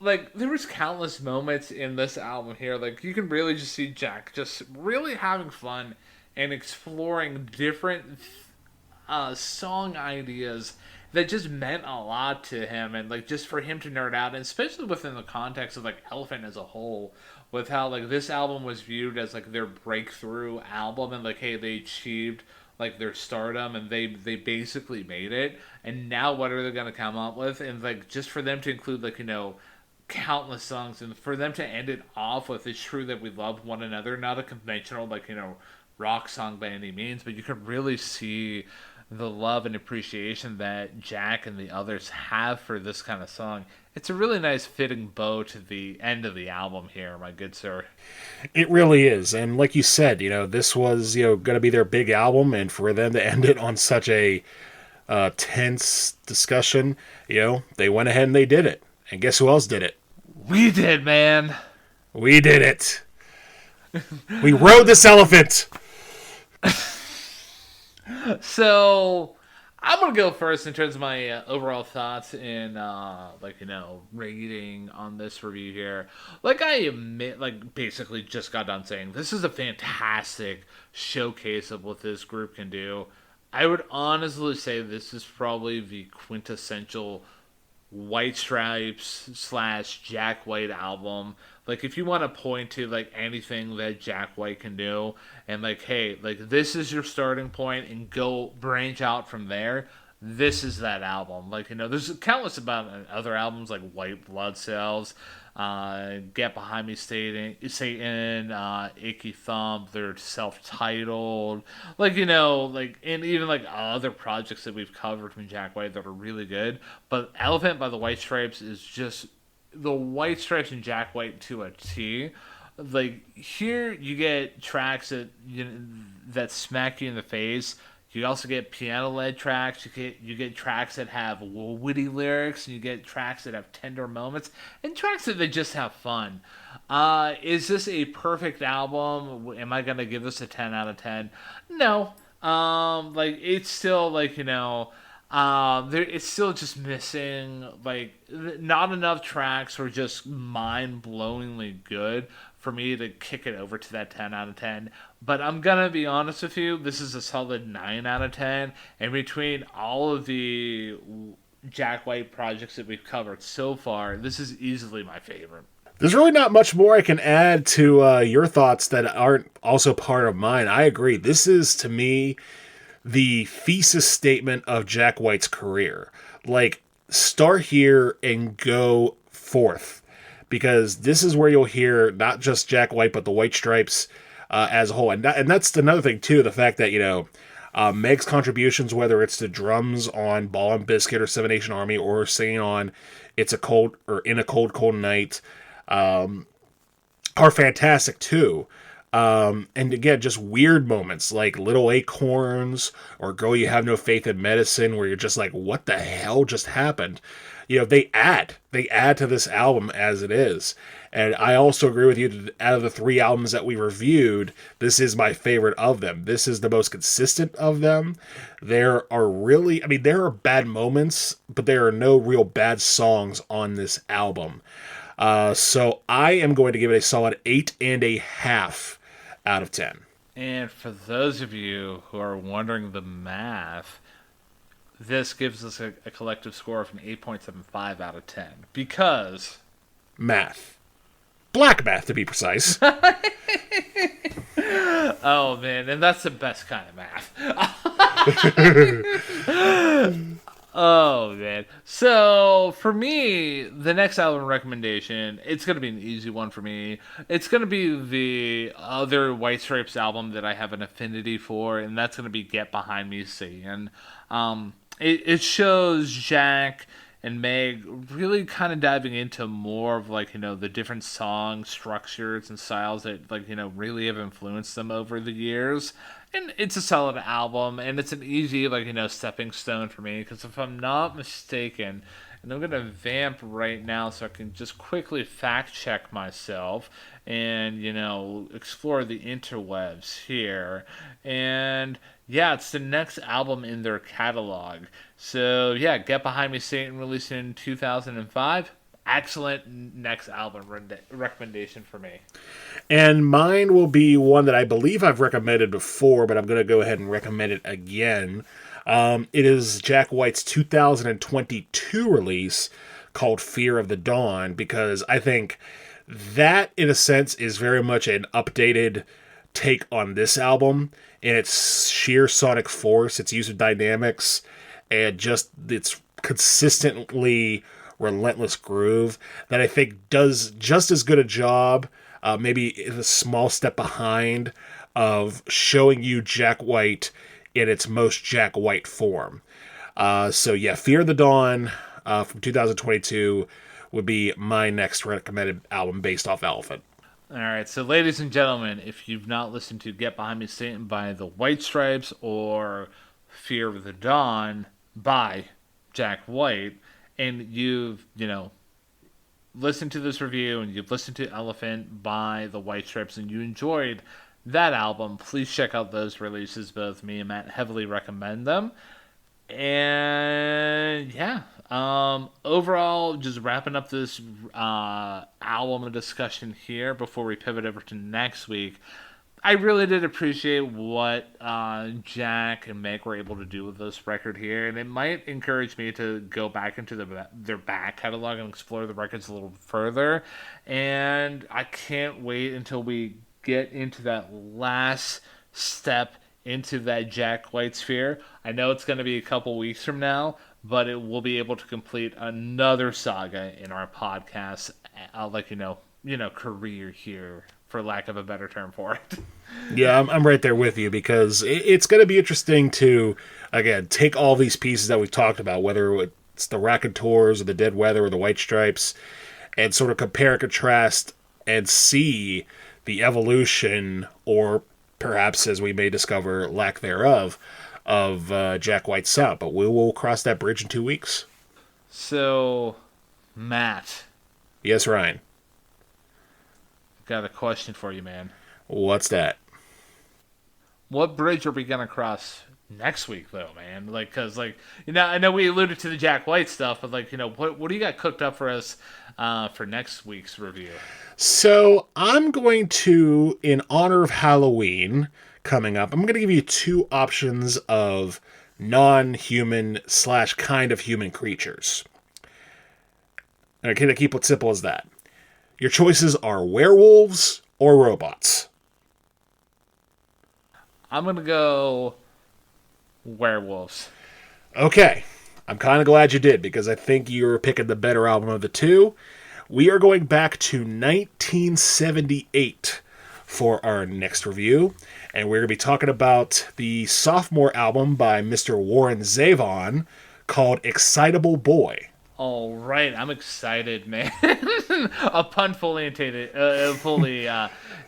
there was countless moments in this album here. Like you can really just see Jack just really having fun and exploring different song ideas that just meant a lot to him, and like just for him to nerd out, and especially within the context of like Elephant as a whole, with how like this album was viewed as like their breakthrough album, and like hey, they achieved like their stardom, and they basically made it, and now what are they going to come up with? And like just for them to include like countless songs, and for them to end it off with "It's True That We Love One Another," not a conventional rock song by any means, but you can really see the love and appreciation that Jack and the others have for this kind of song. It's a really nice fitting bow to the end of the album here, my good sir. It really is. And like you said, this was, going to be their big album, and for them to end it on such a tense discussion, they went ahead and they did it. And guess who else did it? We did, man. We did it. We rode this elephant. So, I'm gonna go first in terms of my overall thoughts and rating on this review here. Like I admit, like basically just got done saying this is a fantastic showcase of what this group can do. I would honestly say this is probably the quintessential White Stripes / Jack White album. Like if you want to point to like anything that Jack White can do, and like hey, like this is your starting point and go branch out from there, this is that album. Like there's countless about other albums like White Blood Cells, Get Behind Me, Satan, Icky Thump. They're self-titled, and even like other projects that we've covered from Jack White that are really good. But Elephant by the White Stripes is just the White Stripes and Jack White to a T. Like here, you get tracks that smack you in the face. You also get piano-led tracks. You get tracks that have witty lyrics, and you get tracks that have tender moments, and tracks that they just have fun. Is this a perfect album? Am I gonna give this a 10 out of 10? No. It's still it's still just missing not enough tracks were just mind-blowingly good for me to kick it over to that 10 out of 10. But I'm gonna be honest with you, this is a solid 9 out of 10. And between all of the Jack White projects that we've covered so far, this is easily my favorite. There's really not much more I can add to your thoughts that aren't also part of mine. I agree. This is, to me, the thesis statement of Jack White's career. Like, start here and go forth. Because this is where you'll hear not just Jack White, but the White Stripes as a whole. And that's another thing, too, the fact that, Meg's contributions, whether it's the drums on Ball and Biscuit or Seven Nation Army or singing on It's a Cold or In a Cold, Cold Night, are fantastic too. And again, just weird moments like Little Acorns or Girl You Have No Faith in Medicine, where you're just like, what the hell just happened? They add to this album as it is. And I also agree with you that out of the 3 albums that we reviewed, this is my favorite of them. This is the most consistent of them. There are bad moments, but there are no real bad songs on this album. So I am going to give it a solid 8.5 out of 10. And for those of you who are wondering the math, this gives us a collective score of an 8.75 out of 10. Because... math. Black math, to be precise. Oh, man, and that's the best kind of math. Oh, man. So, for me, the next album recommendation, it's going to be an easy one for me. It's going to be the other White Stripes album that I have an affinity for, and that's going to be Get Behind Me Satan. It shows Jack and Meg really kind of diving into more of the different song structures and styles that really have influenced them over the years. And it's a solid album, and it's an easy stepping stone for me, because if I'm not mistaken, and I'm gonna vamp right now so I can just quickly fact check myself and explore the interwebs here. And yeah, it's the next album in their catalog. So yeah, Get Behind Me Satan, released in 2005. Excellent next album recommendation for me. And mine will be one that I believe I've recommended before, but I'm going to go ahead and recommend it again. It is Jack White's 2022 release called Fear of the Dawn, because I think that, in a sense, is very much an updated take on this album in its sheer sonic force, its use of dynamics, and just its consistently relentless groove that I think does just as good a job, maybe a small step behind, of showing you Jack White in its most Jack White form. So yeah, Fear of the Dawn from 2022 would be my next recommended album based off Elephant. All right, so ladies and gentlemen, if you've not listened to Get Behind Me Satan by the White Stripes or Fear of the Dawn by Jack White, and you've, listened to this review and you've listened to Elephant by the White Stripes and you enjoyed that album, please check out those releases. Both me and Matt heavily recommend them. And yeah, overall, just wrapping up this album discussion here before we pivot over to next week. I really did appreciate what Jack and Meg were able to do with this record here, and it might encourage me to go back into their back catalog and explore the records a little further. And I can't wait until we get into that last step into that Jack White sphere. I know it's going to be a couple weeks from now, but it will be able to complete another saga in our podcast. I'll let you know, career here, for lack of a better term for it. Yeah, I'm right there with you, because it's going to be interesting to, again, take all these pieces that we've talked about, whether it's the Raconteurs or the Dead Weather or the White Stripes, and sort of compare and contrast and see the evolution, or perhaps, as we may discover, lack thereof, of Jack White's sound. But we will cross that bridge in 2 weeks. So, Matt. Yes, Ryan. Got a question for you, man. What's that? What bridge are we gonna cross next week, though, man? Because I know we alluded to the Jack White stuff, but what do you got cooked up for us for next week's review? So I'm going to, in honor of Halloween coming up, I'm going to give you 2 options of non-human / kind of human creatures. And I can keep it simple as that. Your choices are werewolves or robots. I'm going to go werewolves. Okay. I'm kind of glad you did, because I think you're picking the better album of the two. We are going back to 1978 for our next review, and we're going to be talking about the sophomore album by Mr. Warren Zevon called Excitable Boy. All right, I'm excited, man. A pun fully intended,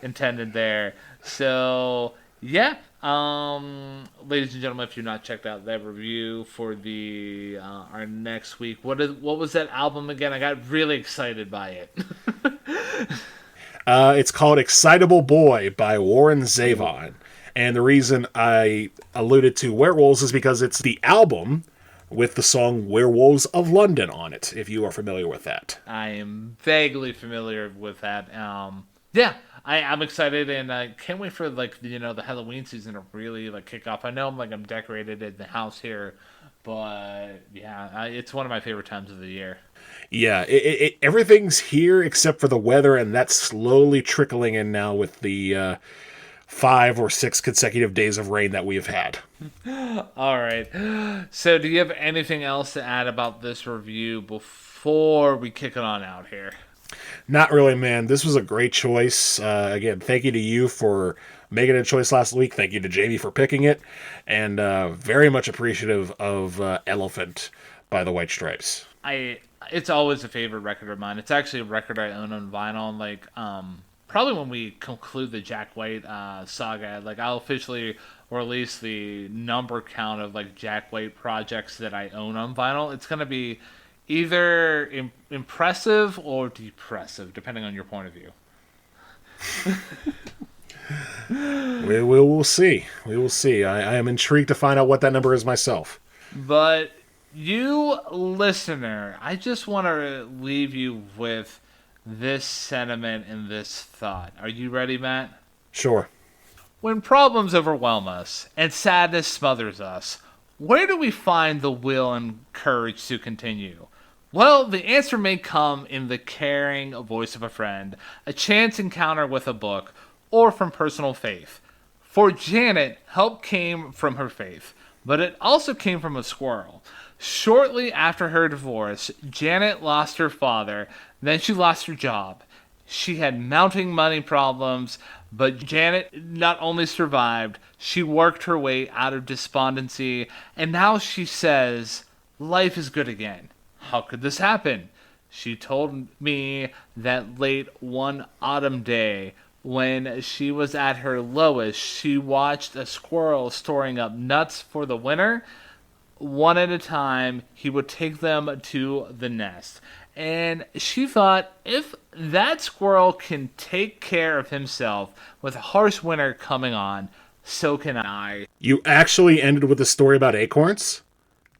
intended there. So, yeah. Ladies and gentlemen, if you've not checked out that review for the our next week, what was that album again? I got really excited by it. It's called Excitable Boy by Warren Zevon. And the reason I alluded to Werewolves is because it's the album with the song Werewolves of London on it, if you are familiar with that. I am vaguely familiar with that. Yeah, I'm excited, and I can't wait for the Halloween season to really kick off. I know I'm decorated in the house here, but yeah, it's one of my favorite times of the year. Yeah, everything's here except for the weather, and that's slowly trickling in now with the 5 or 6 consecutive days of rain that we have had. All right. So do you have anything else to add about this review before we kick it on out here? Not really, man. This was a great choice. Again, thank you to you for making a choice last week. Thank you to Jamie for picking it. And very much appreciative of Elephant by the White Stripes. It's always a favorite record of mine. It's actually a record I own on vinyl. Probably when we conclude the Jack White saga, I'll officially release the number count of Jack White projects that I own on vinyl. It's gonna be either impressive or depressive, depending on your point of view. We will see. We will see. I am intrigued to find out what that number is myself. But you, listener, I just want to leave you with this sentiment and this thought. Are you ready, Matt? Sure. When problems overwhelm us and sadness smothers us, where do we find the will and courage to continue? Well, the answer may come in the caring voice of a friend, a chance encounter with a book, or from personal faith. For Janet, help came from her faith, but it also came from a squirrel. Shortly after her divorce, Janet lost her father, then she lost her job. She had mounting money problems, but Janet not only survived, she worked her way out of despondency, and now she says, life is good again. How could this happen? She told me that late one autumn day, when she was at her lowest, she watched a squirrel storing up nuts for the winter. One at a time, he would take them to the nest. And she thought, if that squirrel can take care of himself with a harsh winter coming on, so can I. You actually ended with a story about acorns?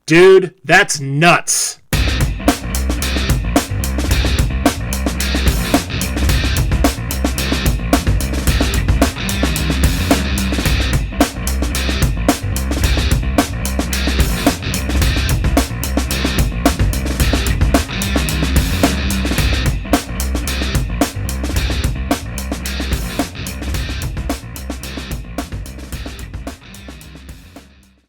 Dude, that's nuts!